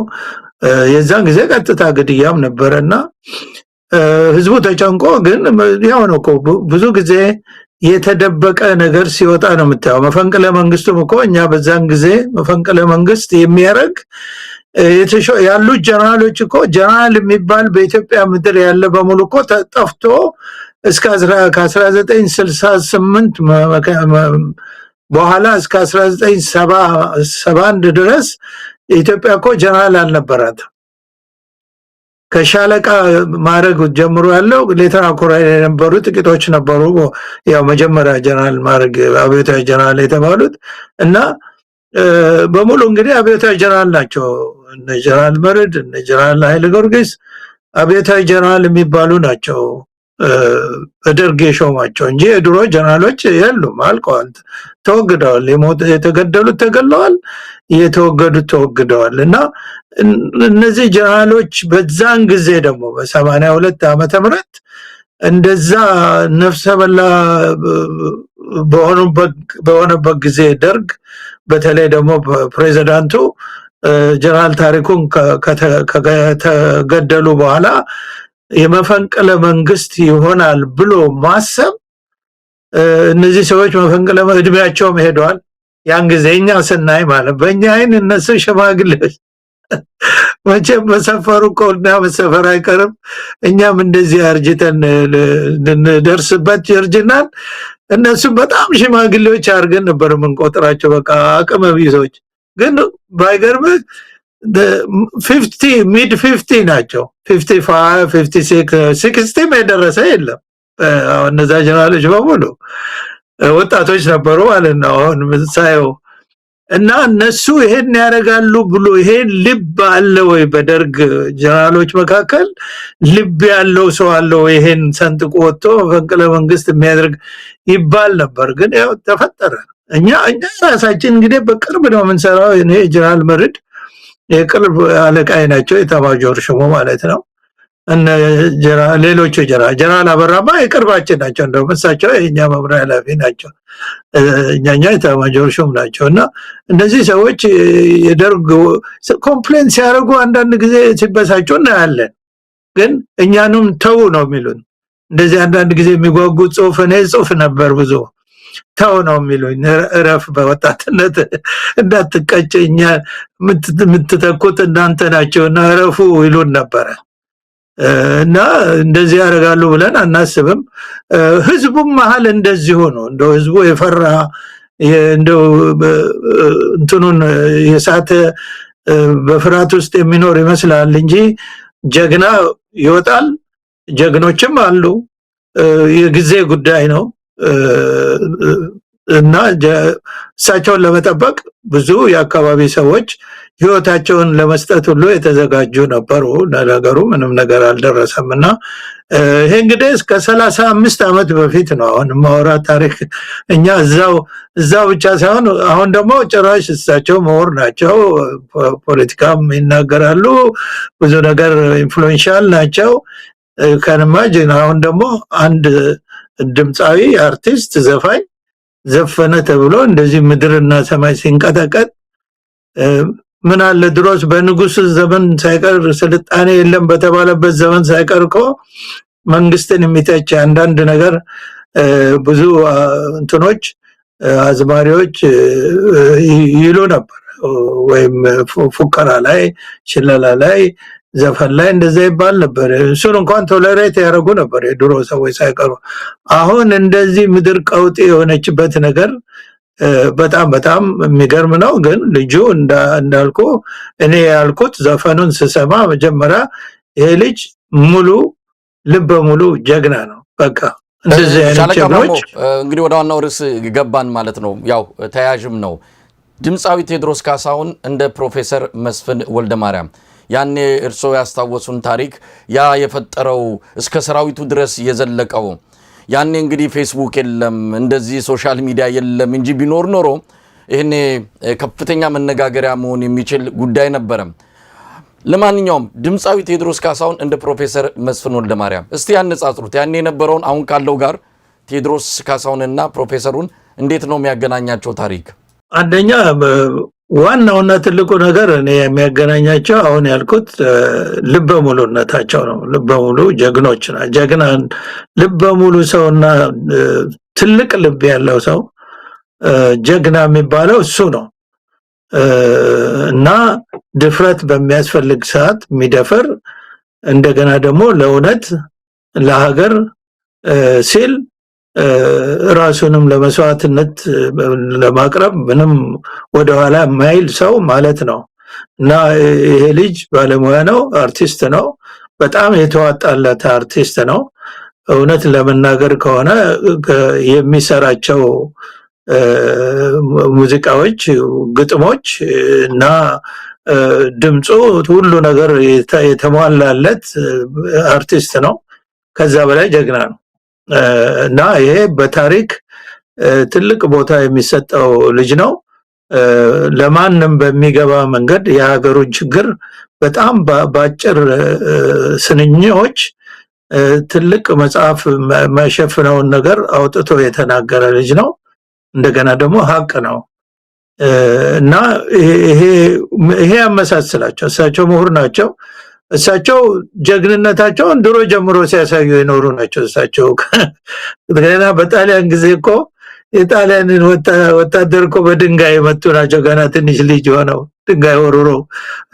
Speaker 2: የዛን ጊዜ ቀጥታ ግድያም ነበርና ህዝቡ ተጨንቆ ግን ያው ነው ብዙ ጊዜ የተደበቀ ነገር ሲወጣ ነው የምታየው መፈንቅለ መንግስቱም እኮ እኛ በዛን ጊዜ መፈንቅለ መንግስት የሚያረግ ያሉ ጀነራሎች እኮ ጀነራል የሚባል በኢትዮጵያ ምድር ያለ በሙሉ እኮ ተጠፍቶ እስከ 1968 በኋላ እስከ 1971 ድረስ ኢትዮጵያ እኮ ጀነራል አልነበራት ከሻለቃ ማረግ ጀምሮ ያለው ሌተና ኮሎኔል የነበሩ ጥቂቶች ነበሩ ያው መጀመሪያ ጀነራል ማረግ አብዮታዊ ጀነራል የተባሉት እና በሙሉ እንግዲህ አብዮታዊ ጀነራል ናቸው እነ ጀነራል መርድ እነ ጀነራል ኃይለ ጊዮርጊስ አብዮታዊ ጀነራል የሚባሉ ናቸው በደርግ የሾማቸው እንጂ የድሮ ጀነራሎች የሉም አልቀዋል ተወግደዋል የተገደሉት ተገለዋል የተወገዱት ተወግደዋል እና እነዚህ ጀነራሎች በዛን ጊዜ ደግሞ በ82 ዓመተ ምህረት እንደዛ ነፍሰ በላ በሆነበት ጊዜ ደርግ በተለይ ደግሞ ፕሬዝዳንቱ ጀነራል ታሪኩን ከተገደሉ በኋላ የመፈንቅለ መንግስት ይሆናል ብሎ ማሰብ እነዚህ ሰዎች መፈንቅለ እድሜያቸውም ሄደዋል ያን ጊዜኛ ስናይ ማለት በእኛ አይን እነሱ ሽማግሌዎች መቼም በሰፈሩ ቆልና በሰፈር አይቀርም እኛም እንደዚህ አርጅተን እንደርስበት ይርጅናል እነሱ በጣም ሽማግሌዎች አርገን ነበር ምንቆጥራቸው በቃ አቅመ ቢሶች ግን ባይገርም 50 ሚድ 50 ናቸው 55 56 60 የደረሰ የለም እነዛ ጀነራሎች በሙሉ ወጣቶች ነበሩ ማለት ነው አሁን ምሳሌው እና እነሱ ይሄን ያረጋሉ ብሎ ይሄን ልብ አለ ወይ በደርግ ጀነራሎች መካከል ልብ ያለው ሰው አለ ወይ ይሄን ሰንጥቆ ወጥቶ መፈንቅለ መንግስት የሚያደርግ ይባል ነበር ግን ያው ተፈጠረ እኛ ራሳችን እንግዲህ በቅርብ ነው የምንሰራው እኔ ጀነራል መርድ የቅርብ አለቃይ ናቸው የታማጆር ሹሙ ማለት ነው እነ ሌሎች ጀነራል አበራማ የቅርባችን ናቸው እንደው መሳቸው የኛ መምሪያ ኃላፊ ናቸው እኛኛ የታማጆር ሹም ናቸውና እነዚህ ሰዎች የደርግ ኮምፕሌን ሲያደርጉ አንዳንድ ጊዜ ሲበሳጩ እናያለን ግን እኛንም ተው ነው የሚሉን እንደዚህ አንዳንድ ጊዜ የሚጓጉ ጽሁፍ እኔ ጽሁፍ ነበር ብዙ ተው ነው የሚሉኝ እረፍ በወጣትነት እንዳትቀጨኛ ምትተኩት እናንተ ናቸውና እረፉ ይሉን ነበር እና እንደዚህ ያደርጋሉ ብለን አናስብም ህዝቡም መሃል እንደዚህ ሆኖ እንደው ህዝቡ የፈራ እንደው እንትኑን የሳተ በፍርሃት ውስጥ የሚኖር ይመስላል እንጂ ጀግና ይወጣል ጀግኖችም አሉ የጊዜ ጉዳይ ነው እና እሳቸውን ለመጠበቅ ብዙ የአካባቢ ሰዎች ህይወታቸውን ለመስጠት ሁሉ የተዘጋጁ ነበሩ። ነገሩ ምንም ነገር አልደረሰምና ይሄ እንግዲህ እስከ 35 ዓመት በፊት ነው። አሁን ማውራት ታሪክ እኛ እዛው ብቻ ሳይሆን አሁን ደግሞ ጭራሽ እሳቸው ምሁር ናቸው፣ ፖለቲካም ይናገራሉ፣ ብዙ ነገር ኢንፍሉዌንሻል ናቸው። ከነማጅን አሁን ደግሞ አንድ ድምፃዊ አርቲስት ዘፋኝ ዘፈነ ተብሎ እንደዚህ ምድርና ሰማይ ሲንቀጠቀጥ ምን አለ ድሮስ በንጉስ ዘመን ሳይቀር ስልጣኔ የለም በተባለበት ዘመን ሳይቀር እኮ መንግስትን የሚተች አንዳንድ ነገር ብዙ እንትኖች አዝማሪዎች ይሉ ነበር፣ ወይም ፉከራ ላይ ሽለላ ላይ ዘፈን ላይ እንደዛ ይባል ነበር። እሱን እንኳን ቶለሬት ያደርጉ ነበር የድሮ ሰዎች ሳይቀሩ። አሁን እንደዚህ ምድር ቀውጤ የሆነችበት ነገር በጣም በጣም የሚገርም ነው። ግን ልጁ እንዳልኩ እኔ ያልኩት ዘፈኑን ስሰማ መጀመሪያ ይሄ ልጅ ሙሉ ልበ ሙሉ ጀግና ነው። በቃ እንደዚህ አይነት ጀግኖች
Speaker 1: እንግዲህ ወደ ዋናው ርዕስ ገባን ማለት ነው። ያው ተያያዥም ነው። ድምፃዊ ቴዎድሮስ ካሳሁን እንደ ፕሮፌሰር መስፍን ወልደማርያም ያኔ እርሶ ያስታወሱን ታሪክ ያ የፈጠረው እስከ ሰራዊቱ ድረስ የዘለቀው ያኔ እንግዲህ ፌስቡክ የለም እንደዚህ ሶሻል ሚዲያ የለም እንጂ ቢኖር ኖሮ ይሄኔ ከፍተኛ መነጋገሪያ መሆን የሚችል ጉዳይ ነበረ። ለማንኛውም ድምፃዊ ቴዎድሮስ ካሳሁን እንደ ፕሮፌሰር መስፍን ወልደማርያም እስቲ ያነጻጽሩት ያኔ የነበረውን አሁን ካለው ጋር ቴዎድሮስ ካሳሁንና ፕሮፌሰሩን እንዴት ነው የሚያገናኛቸው ታሪክ?
Speaker 2: አንደኛ ዋናውና ትልቁ ነገር እኔ የሚያገናኛቸው አሁን ያልኩት ልበ ሙሉነታቸው ነው። ልበ ሙሉ ጀግኖች ናቸው። ጀግና ልበ ሙሉ ሰውና ትልቅ ልብ ያለው ሰው ጀግና የሚባለው እሱ ነው። እና ድፍረት በሚያስፈልግ ሰዓት የሚደፍር እንደገና ደግሞ ለእውነት ለሀገር ሲል ራሱንም ለመስዋዕትነት ለማቅረብ ምንም ወደኋላ የማይል ሰው ማለት ነው። እና ይሄ ልጅ ባለሙያ ነው፣ አርቲስት ነው፣ በጣም የተዋጣለት አርቲስት ነው። እውነት ለመናገር ከሆነ የሚሰራቸው ሙዚቃዎች፣ ግጥሞች እና ድምፁ ሁሉ ነገር የተሟላለት አርቲስት ነው። ከዛ በላይ ጀግና ነው። እና ይሄ በታሪክ ትልቅ ቦታ የሚሰጠው ልጅ ነው። ለማንም በሚገባ መንገድ የሀገሩን ችግር በጣም ባጭር ስንኞች ትልቅ መጽሐፍ ማይሸፍነውን ነገር አውጥቶ የተናገረ ልጅ ነው። እንደገና ደግሞ ሀቅ ነው። እና ይሄ ያመሳስላቸው። እሳቸው ምሁር ናቸው። እሳቸው ጀግንነታቸውን ድሮ ጀምሮ ሲያሳዩ የኖሩ ናቸው። እሳቸው ገና በጣሊያን ጊዜ እኮ የጣሊያንን ወታደር እኮ በድንጋይ መቱ ናቸው። ገና ትንሽ ልጅ ሆነው ድንጋይ ወርሮ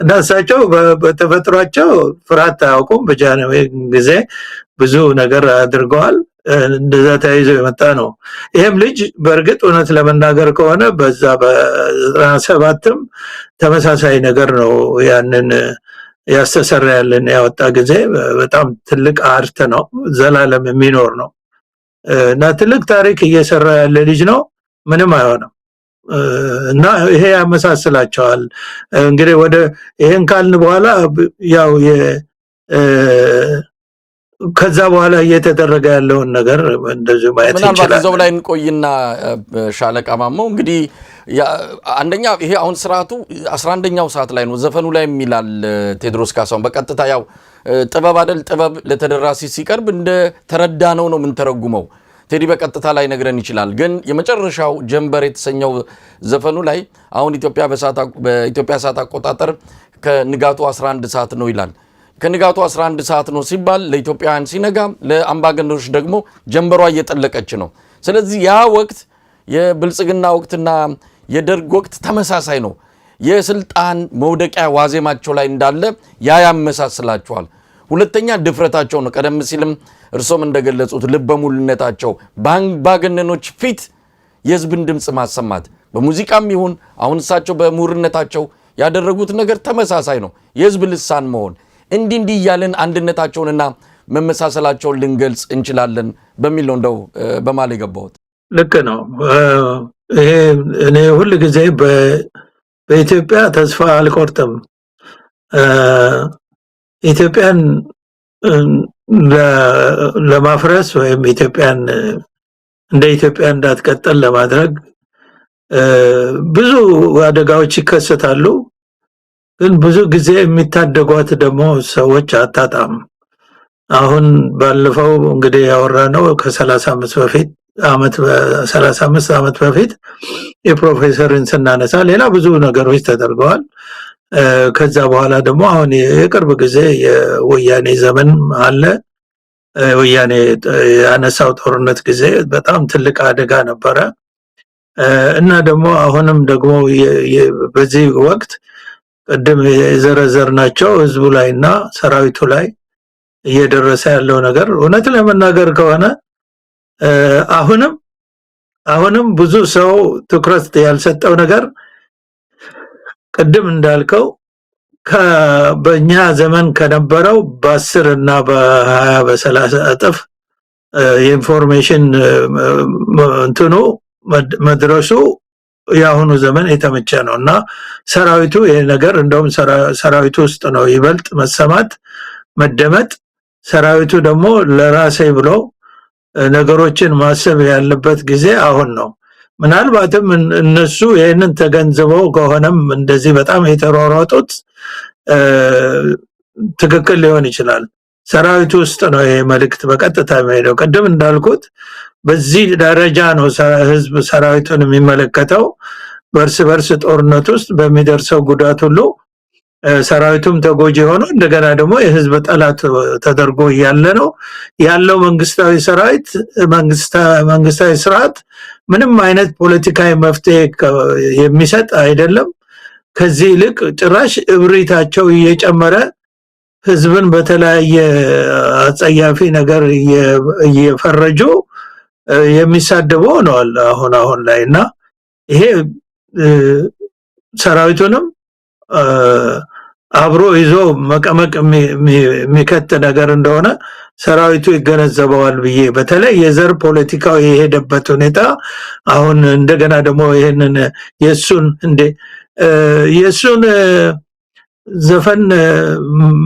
Speaker 2: እና እሳቸው በተፈጥሯቸው ፍርሃት አያውቁም። በጃንሆይ ጊዜ ብዙ ነገር አድርገዋል። እንደዛ ተያይዞ የመጣ ነው። ይሄም ልጅ በእርግጥ እውነት ለመናገር ከሆነ በዛ በ97ም ተመሳሳይ ነገር ነው ያንን ያስተሰራ ያለን ያወጣ ጊዜ በጣም ትልቅ አርት ነው፣ ዘላለም የሚኖር ነው እና ትልቅ ታሪክ እየሰራ ያለ ልጅ ነው። ምንም አይሆንም። እና ይሄ ያመሳስላቸዋል። እንግዲህ ወደ ይሄን ካልን በኋላ ያው ከዛ በኋላ እየተደረገ ያለውን ነገር እንደዚህ ማየት ይችላል።
Speaker 1: ምናልባት እዛው ላይ እንቆይና ሻለቃ ማሞ እንግዲህ አንደኛ ይሄ አሁን ስርዓቱ 11ኛው ሰዓት ላይ ነው ዘፈኑ ላይ የሚላል ቴዎድሮስ ካሳሁን በቀጥታ ያው ጥበብ አይደል ጥበብ ለተደራሲ ሲቀርብ እንደ ተረዳነው ነው ምን ተረጉመው ቴዲ በቀጥታ ላይ ነግረን ይችላል። ግን የመጨረሻው ጀንበር የተሰኘው ዘፈኑ ላይ አሁን በኢትዮጵያ ሰዓት አቆጣጠር ከንጋቱ 11 ሰዓት ነው ይላል። ከንጋቱ 11 ሰዓት ነው ሲባል ለኢትዮጵያውያን ሲነጋ ለአምባገነኖች ደግሞ ጀንበሯ እየጠለቀች ነው። ስለዚህ ያ ወቅት የብልጽግና ወቅትና የደርግ ወቅት ተመሳሳይ ነው። የስልጣን መውደቂያ ዋዜማቸው ላይ እንዳለ ያመሳስላቸዋል። ሁለተኛ ድፍረታቸው ነው። ቀደም ሲልም እርሶም እንደገለጹት ልበሙሉነታቸው በአምባገነኖች ፊት የህዝብን ድምጽ ማሰማት በሙዚቃም ይሁን አሁን እሳቸው በምሁርነታቸው ያደረጉት ነገር ተመሳሳይ ነው። የህዝብ ልሳን መሆን እንዲህ እያለን አንድነታቸውንና መመሳሰላቸውን ልንገልጽ እንችላለን በሚል ነው እንደው በማለ ገባሁት።
Speaker 2: ልክ ነው። ይሄ እኔ ሁሉ ጊዜ በኢትዮጵያ ተስፋ አልቆርጥም። ኢትዮጵያን ለማፍረስ ወይም ኢትዮጵያን እንደ ኢትዮጵያ እንዳትቀጥል ለማድረግ ብዙ አደጋዎች ይከሰታሉ። ግን ብዙ ጊዜ የሚታደጓት ደግሞ ሰዎች አታጣም። አሁን ባለፈው እንግዲህ ያወራነው ከ35 በፊት አመት 35 አመት በፊት የፕሮፌሰርን ስናነሳ ሌላ ብዙ ነገሮች ተደርገዋል። ከዛ በኋላ ደግሞ አሁን የቅርብ ጊዜ የወያኔ ዘመን አለ። ወያኔ ያነሳው ጦርነት ጊዜ በጣም ትልቅ አደጋ ነበረ እና ደግሞ አሁንም ደግሞ በዚህ ወቅት ቀደም የዘረዘርናቸው ህዝቡ ላይና ሰራዊቱ ላይ እየደረሰ ያለው ነገር እውነት ለመናገር ከሆነ አሁንም ብዙ ሰው ትኩረት ያልሰጠው ነገር ቀደም እንዳልከው በእኛ ዘመን ከነበረው በ10 እና በ20 በ30 እጥፍ የኢንፎርሜሽን እንትኑ መድረሱ ያሁኑ ዘመን የተመቸ ነውና ሰራዊቱ ይሄ ነገር እንደውም ሰራዊቱ ውስጥ ነው ይበልጥ መሰማት መደመጥ። ሰራዊቱ ደግሞ ለራሴ ብሎ ነገሮችን ማሰብ ያለበት ጊዜ አሁን ነው። ምናልባትም እነሱ ይሄንን ተገንዝበው ከሆነም እንደዚህ በጣም የተሯሯጡት ትክክል ሊሆን ይችላል። ሰራዊቱ ውስጥ ነው ይሄ መልእክት በቀጥታ የሚሄደው። ቀደም እንዳልኩት በዚህ ደረጃ ነው ህዝብ ሰራዊቱን የሚመለከተው። በርስ በርስ ጦርነት ውስጥ በሚደርሰው ጉዳት ሁሉ ሰራዊቱም ተጎጂ ሆኖ እንደገና ደግሞ የህዝብ ጠላት ተደርጎ ያለው መንግስታዊ ሰራዊት መንግስታዊ ስርዓት ምንም አይነት ፖለቲካዊ መፍትሄ የሚሰጥ አይደለም። ከዚህ ይልቅ ጭራሽ እብሪታቸው እየጨመረ ህዝብን በተለያየ አጸያፊ ነገር እየፈረጁ የሚሳደቡ ሆነዋል አሁን ላይና ይሄ ሰራዊቱንም አብሮ ይዞ መቀመቅ የሚከት ነገር እንደሆነ ሰራዊቱ ይገነዘበዋል ብዬ በተለይ የዘር ፖለቲካው የሄደበት ሁኔታ አሁን እንደገና ደግሞ ይሄንን የሱን ዘፈን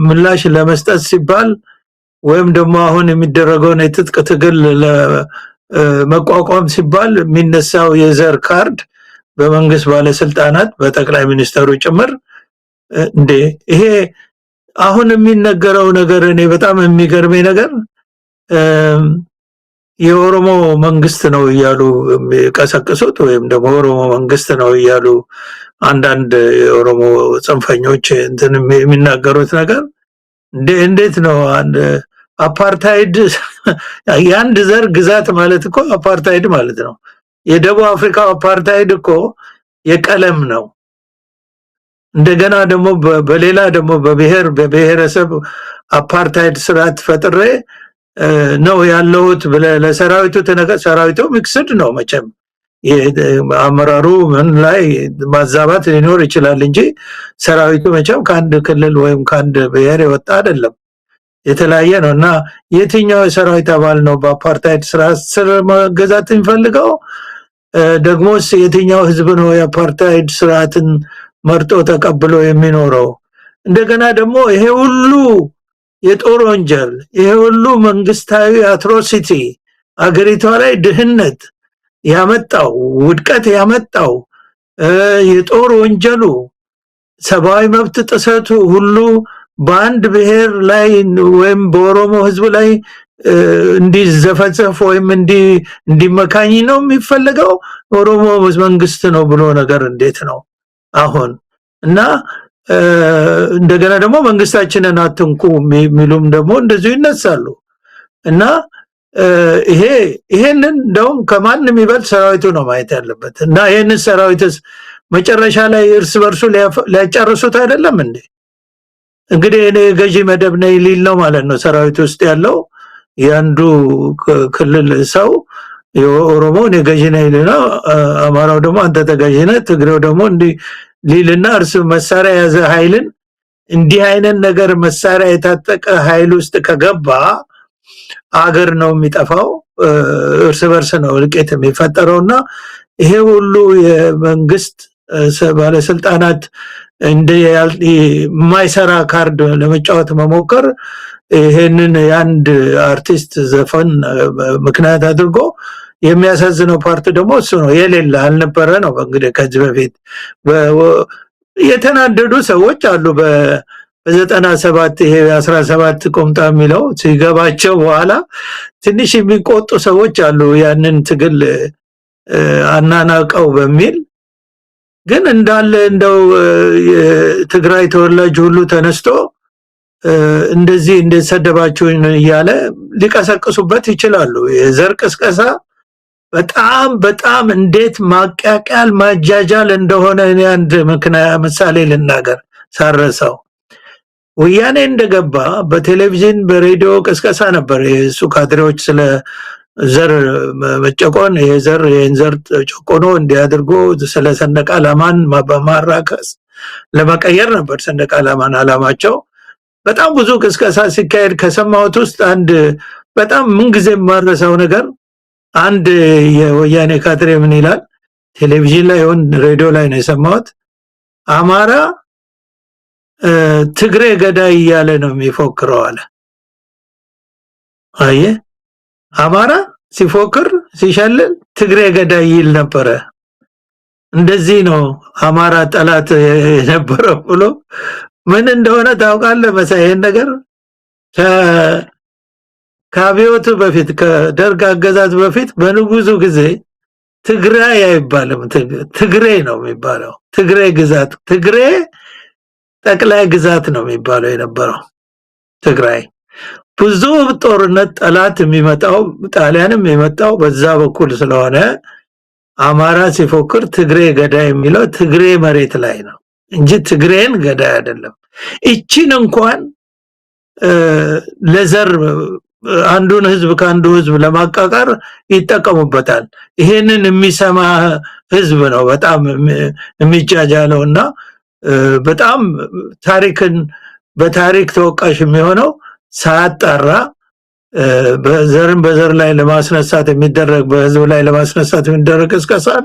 Speaker 2: ምላሽ ለመስጠት ሲባል ወይም ደግሞ አሁን የሚደረገውን የትጥቅ ትግል ለመቋቋም ሲባል የሚነሳው የዘር ካርድ በመንግስት ባለስልጣናት በጠቅላይ ሚኒስትሩ ጭምር ይሄ አሁን የሚነገረው ነገር እኔ በጣም የሚገርመኝ ነገር የኦሮሞ መንግስት ነው እያሉ ቀሰቀሱት ወይም ደግሞ ኦሮሞ መንግስት ነው እያሉ አንዳንድ የኦሮሞ ጽንፈኞች እንትን የሚናገሩት ነገር እንዴት ነው? አፓርታይድ የአንድ ዘር ግዛት ማለት እኮ አፓርታይድ ማለት ነው። የደቡብ አፍሪካ አፓርታይድ እኮ የቀለም ነው። እንደገና ደግሞ በሌላ ደግሞ በብሔረሰብ አፓርታይድ ስርዓት ፈጥሬ ነው ያለውት ለሰራዊቱ ሰራዊቱ ሚክስድ ነው መቼም አመራሩ ምን ላይ ማዛባት ሊኖር ይችላል እንጂ ሰራዊቱ መቼም ከአንድ ክልል ወይም ከአንድ ብሔር የወጣ አይደለም፣ የተለያየ ነውና የትኛው የሰራዊት አባል ነው በአፓርታይድ ስርዓት ስር መገዛት የሚፈልገው? ደግሞስ የትኛው ህዝብ ነው የአፓርታይድ ስርዓትን መርጦ ተቀብሎ የሚኖረው? እንደገና ደግሞ ይሄ ሁሉ የጦር ወንጀል ይሄ ሁሉ መንግስታዊ አትሮሲቲ አገሪቷ ላይ ድህነት ያመጣው ውድቀት ያመጣው የጦር ወንጀሉ ሰብአዊ መብት ጥሰቱ ሁሉ በአንድ ብሔር ላይ ወይም በኦሮሞ ህዝብ ላይ እንዲዘፈዘፍ ወይም እንዲመካኝ ነው የሚፈልገው? ኦሮሞ መንግስት ነው ብሎ ነገር እንዴት ነው አሁን? እና እንደገና ደግሞ መንግስታችንን አትንኩ የሚሉም ደግሞ እንደዚሁ ይነሳሉ። እና ይሄንን እንደውም ከማንም ይበልጥ ሰራዊቱ ነው ማየት ያለበት። እና ይሄንን ሰራዊትስ መጨረሻ ላይ እርስ በርሱ ሊያጨርሱት አይደለም እንዴ? እንግዲህ እኔ ገዢ መደብ ነኝ ሊል ነው ማለት ነው ሰራዊት ውስጥ ያለው ያንዱ ክልል ሰው የኦሮሞ እኔ ገዢ ነኝ ሊል ነው፣ አማራው ደግሞ አንተ ተገዢ ነህ፣ ትግሬው ደግሞ እንዲህ ሊልና እርስ መሳሪያ ያዘ ኃይልን እንዲህ አይነት ነገር መሳሪያ የታጠቀ ኃይል ውስጥ ከገባ አገር ነው የሚጠፋው፣ እርስ በርስ ነው እልቂት የሚፈጠረውና ይሄ ሁሉ የመንግስት ባለስልጣናት እንደ የማይሰራ ካርድ ለመጫወት መሞከር ይሄንን የአንድ አርቲስት ዘፈን ምክንያት አድርጎ የሚያሳዝነው ፓርት ደግሞ እሱ ነው። የሌለ አልነበረ ነው። እንግዲህ ከዚህ በፊት የተናደዱ ሰዎች አሉ። በ97 ይሄ 17 ቆምጣ የሚለው ሲገባቸው በኋላ ትንሽ የሚቆጡ ሰዎች አሉ። ያንን ትግል አናናቀው በሚል ግን እንዳለ እንደው የትግራይ ተወላጅ ሁሉ ተነስቶ እንደዚህ እንደሰደባችሁ እያለ ሊቀሰቅሱበት ይችላሉ። የዘር ቅስቀሳ በጣም በጣም እንዴት ማቃቃል ማጃጃል እንደሆነ እኔ አንድ ምሳሌ ልናገር ሳረሳው። ወያኔ እንደገባ በቴሌቪዥን በሬዲዮ ቅስቀሳ ነበር። የሱ ካድሬዎች ስለ ዘር መጨቆን የዘር የእንዘር ጨቆኖ እንዲያደርጉ ስለ ሰንደቅ ዓላማን በማራከስ ለመቀየር ነበር ሰንደቅ ዓላማን ዓላማቸው። በጣም ብዙ ቅስቀሳ ሲካሄድ ከሰማሁት ውስጥ አንድ በጣም ምን ጊዜ የማረሳው ነገር አንድ የወያኔ ካድሬ ምን ይላል፣ ቴሌቪዥን ላይ ወን ሬዲዮ ላይ ነው የሰማሁት፣ አማራ ትግሬ ገዳይ እያለ ነው የሚፎክረው አለ። አየ አማራ ሲፎክር ሲሸልል ትግሬ ገዳይ ይል ነበረ። እንደዚህ ነው አማራ ጠላት የነበረው ብሎ ምን እንደሆነ ታውቃለህ መሳይ? ይሄን ነገር ከአብዮቱ በፊት ከደርግ አገዛዝ በፊት በንጉሱ ጊዜ ትግራይ አይባልም፣ ትግሬ ነው የሚባለው። ትግሬ ግዛት፣ ትግሬ ጠቅላይ ግዛት ነው የሚባለው የነበረው ትግራይ። ብዙ ጦርነት ጠላት የሚመጣው ጣሊያንም የመጣው በዛ በኩል ስለሆነ አማራ ሲፎክር ትግሬ ገዳይ የሚለው ትግሬ መሬት ላይ ነው እንጂ ትግሬን ገዳይ አይደለም። እቺን እንኳን ለዘር አንዱን ህዝብ ከአንዱ ህዝብ ለማቃቃር ይጠቀሙበታል። ይሄንን የሚሰማ ህዝብ ነው በጣም የሚጃጃለውና በጣም ታሪክን በታሪክ ተወቃሽ የሚሆነው ሳያጣራ በዘርን በዘር ላይ ለማስነሳት የሚደረግ በህዝብ ላይ ለማስነሳት የሚደረግ እስከሳል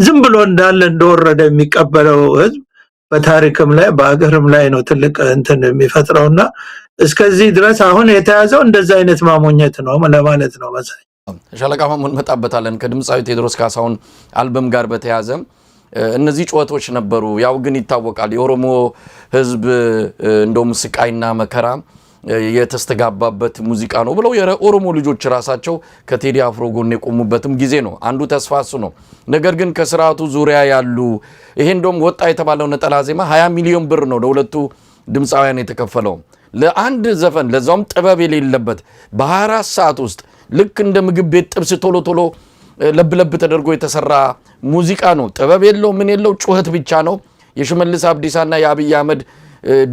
Speaker 2: ዝም ብሎ እንዳለ እንደወረደ የሚቀበለው ህዝብ በታሪክም ላይ በአገርም ላይ ነው ትልቅ እንትን የሚፈጥረውና እስከዚህ ድረስ አሁን የተያዘው እንደዛ አይነት ማሞኘት ነው ለማለት ነው። መሳይ
Speaker 1: ሻለቃ ማሙን መጣበታለን። ከድምጻዊ ቴዎድሮስ ካሳሁን አልበም ጋር በተያዘ እነዚህ ጨዋታዎች ነበሩ። ያው ግን ይታወቃል የኦሮሞ ህዝብ እንደውም ስቃይና መከራ የተስተጋባበት ሙዚቃ ነው ብለው የኦሮሞ ልጆች ራሳቸው ከቴዲ አፍሮ ጎን የቆሙበትም ጊዜ ነው። አንዱ ተስፋ እሱ ነው። ነገር ግን ከስርዓቱ ዙሪያ ያሉ ይሄ እንደውም ወጣ የተባለው ነጠላ ዜማ 20 ሚሊዮን ብር ነው ለሁለቱ ድምጻውያን የተከፈለው ለአንድ ዘፈን፣ ለዛውም ጥበብ የሌለበት በ24 ሰዓት ውስጥ ልክ እንደ ምግብ ቤት ጥብስ ቶሎ ቶሎ ለብለብ ተደርጎ የተሰራ ሙዚቃ ነው። ጥበብ የለው ምን የለው ጩኸት ብቻ ነው። የሽመልስ አብዲሳና የአብይ አህመድ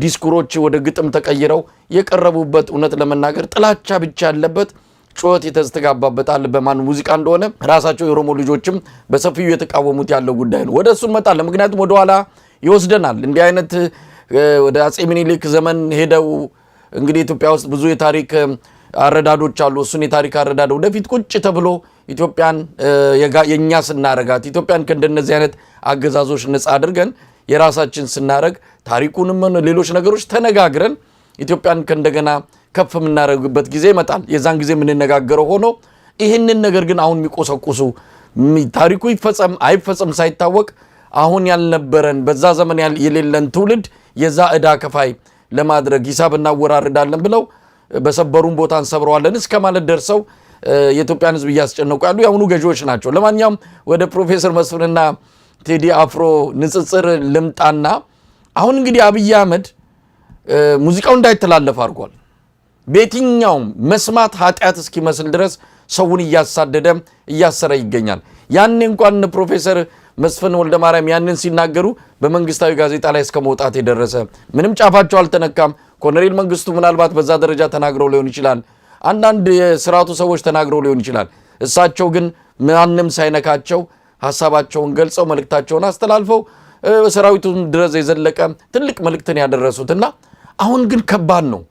Speaker 1: ዲስኩሮች ወደ ግጥም ተቀይረው የቀረቡበት እውነት ለመናገር ጥላቻ ብቻ ያለበት ጩኸት የተስተጋባበት በማን ሙዚቃ እንደሆነ ራሳቸው የኦሮሞ ልጆችም በሰፊው የተቃወሙት ያለው ጉዳይ ነው። ወደሱ እንመጣለን። ምክንያቱም ወደ ኋላ ይወስደናል። እንዲህ አይነት ወደ አጼ ምኒልክ ዘመን ሄደው እንግዲህ ኢትዮጵያ ውስጥ ብዙ የታሪክ አረዳዶች አሉ። እሱን የታሪክ አረዳድ ወደፊት ቁጭ ተብሎ ኢትዮጵያን የኛ ስናረጋት ኢትዮጵያን ከእንደነዚህ አይነት አገዛዞች ነፃ አድርገን የራሳችን ስናረግ ታሪኩንም ሌሎች ነገሮች ተነጋግረን ኢትዮጵያን ከእንደገና ከፍ የምናረግበት ጊዜ ይመጣል። የዛን ጊዜ የምንነጋገረው ሆኖ ይህንን ነገር ግን አሁን የሚቆሰቁሱ ታሪኩ ይፈጸም አይፈጸም ሳይታወቅ አሁን ያልነበረን በዛ ዘመን የሌለን ትውልድ የዛ ዕዳ ከፋይ ለማድረግ ሂሳብ እናወራርዳለን ብለው በሰበሩን ቦታ እንሰብረዋለን እስከ ማለት ደርሰው የኢትዮጵያን ሕዝብ እያስጨነቁ ያሉ ያሁኑ ገዢዎች ናቸው። ለማንኛውም ወደ ፕሮፌሰር መስፍንና ቴዲ አፍሮ ንጽጽር ልምጣና አሁን እንግዲህ አብይ አህመድ ሙዚቃው እንዳይተላለፍ አድርጓል። በየትኛውም መስማት ኃጢአት እስኪመስል ድረስ ሰውን እያሳደደ እያሰረ ይገኛል። ያኔ እንኳን ፕሮፌሰር መስፍን ወልደ ማርያም ያንን ሲናገሩ በመንግስታዊ ጋዜጣ ላይ እስከ መውጣት የደረሰ ምንም ጫፋቸው አልተነካም። ኮሎኔል መንግስቱ ምናልባት በዛ ደረጃ ተናግረው ሊሆን ይችላል። አንዳንድ የስርዓቱ ሰዎች ተናግረው ሊሆን ይችላል። እሳቸው ግን ማንም ሳይነካቸው ሐሳባቸውን ገልጸው መልእክታቸውን አስተላልፈው ሰራዊቱን ድረስ የዘለቀ ትልቅ መልእክትን ያደረሱትና አሁን ግን ከባድ ነው።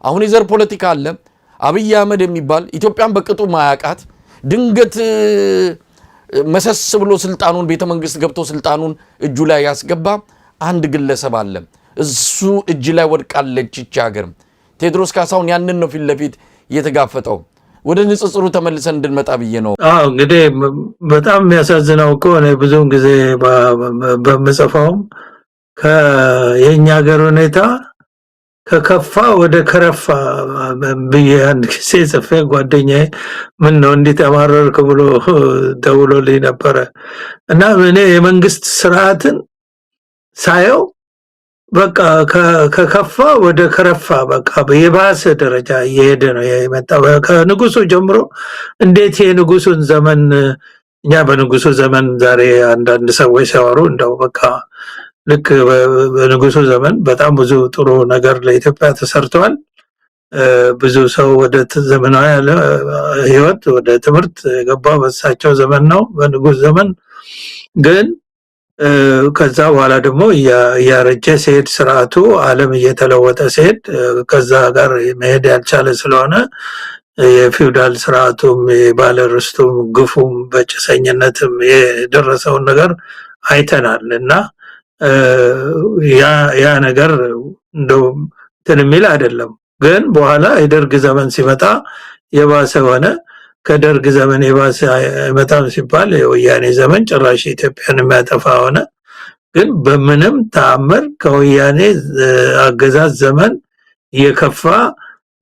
Speaker 1: አሁን የዘር ፖለቲካ አለ። አብይ አህመድ የሚባል ኢትዮጵያን በቅጡ ማያቃት ድንገት መሰስ ብሎ ስልጣኑን ቤተ መንግስት ገብቶ ስልጣኑን እጁ ላይ ያስገባ አንድ ግለሰብ አለ። እሱ እጅ ላይ ወድቃለች ይህች ሀገር። ቴዎድሮስ ካሳሁን ያንን ነው ፊት ለፊት የተጋፈጠው። ወደ ንጽጽሩ ተመልሰን እንድንመጣ ብዬ ነው።
Speaker 2: እንግዲህ በጣም የሚያሳዝነው እኮ እኔ ብዙውን ጊዜ በምጽፈውም የኛ ሀገር ሁኔታ ከከፋ ወደ ከረፋ ብዬ አንድ ጊዜ ጽፌ ጓደኛዬ ምን ነው እንዴት ተማረርክ ብሎ ደውሎልኝ ነበረ። እና እኔ የመንግስት ስርዓትን ሳየው በቃ ከከፋ ወደ ከረፋ በቃ የባሰ ደረጃ እየሄደ ነው የመጣው። ከንጉሱ ጀምሮ እንዴት የንጉሱን ዘመን እኛ በንጉሱ ዘመን ዛሬ አንዳንድ ሰዎች ሲያወሩ እንደው በቃ ልክ በንጉሱ ዘመን በጣም ብዙ ጥሩ ነገር ለኢትዮጵያ ተሰርቷል። ብዙ ሰው ወደ ዘመናዊ ህይወት ወደ ትምህርት የገባው በሳቸው ዘመን ነው በንጉስ ዘመን። ግን ከዛ በኋላ ደግሞ ያረጀ ሲሄድ ስርዓቱ ዓለም እየተለወጠ ሲሄድ ከዛ ጋር መሄድ ያልቻለ ስለሆነ የፊውዳል ስርዓቱም የባለርስቱም ግፉም በጭሰኝነትም የደረሰውን ነገር አይተናል። እና ያ ነገር እንደው የሚል አይደለም። ግን በኋላ የደርግ ዘመን ሲመጣ የባሰ ሆነ። ከደርግ ዘመን የባሰ መጣም ሲባል የወያኔ ዘመን ጭራሽ ኢትዮጵያን የሚያጠፋ ሆነ። ግን በምንም ተአምር ከወያኔ አገዛዝ ዘመን የከፋ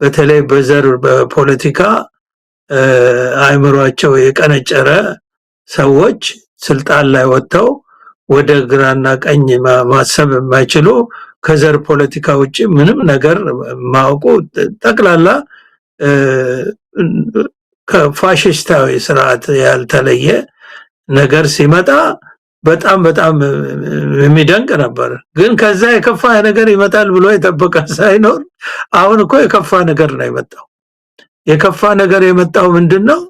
Speaker 2: በተለይ በዘር በፖለቲካ አእምሯቸው የቀነጨረ ሰዎች ስልጣን ላይ ወጥተው ወደ ግራና ቀኝ ማሰብ የማይችሉ ከዘር ፖለቲካ ውጪ ምንም ነገር ማውቁ ጠቅላላ ከፋሽስታዊ ስርዓት ያልተለየ ነገር ሲመጣ በጣም የሚደንቅ ነበር። ግን ከዛ የከፋ ነገር ይመጣል ብሎ የጠበቀ ሳይኖር አሁን እኮ የከፋ ነገር ነው የመጣው። የከፋ ነገር የመጣው ምንድነው?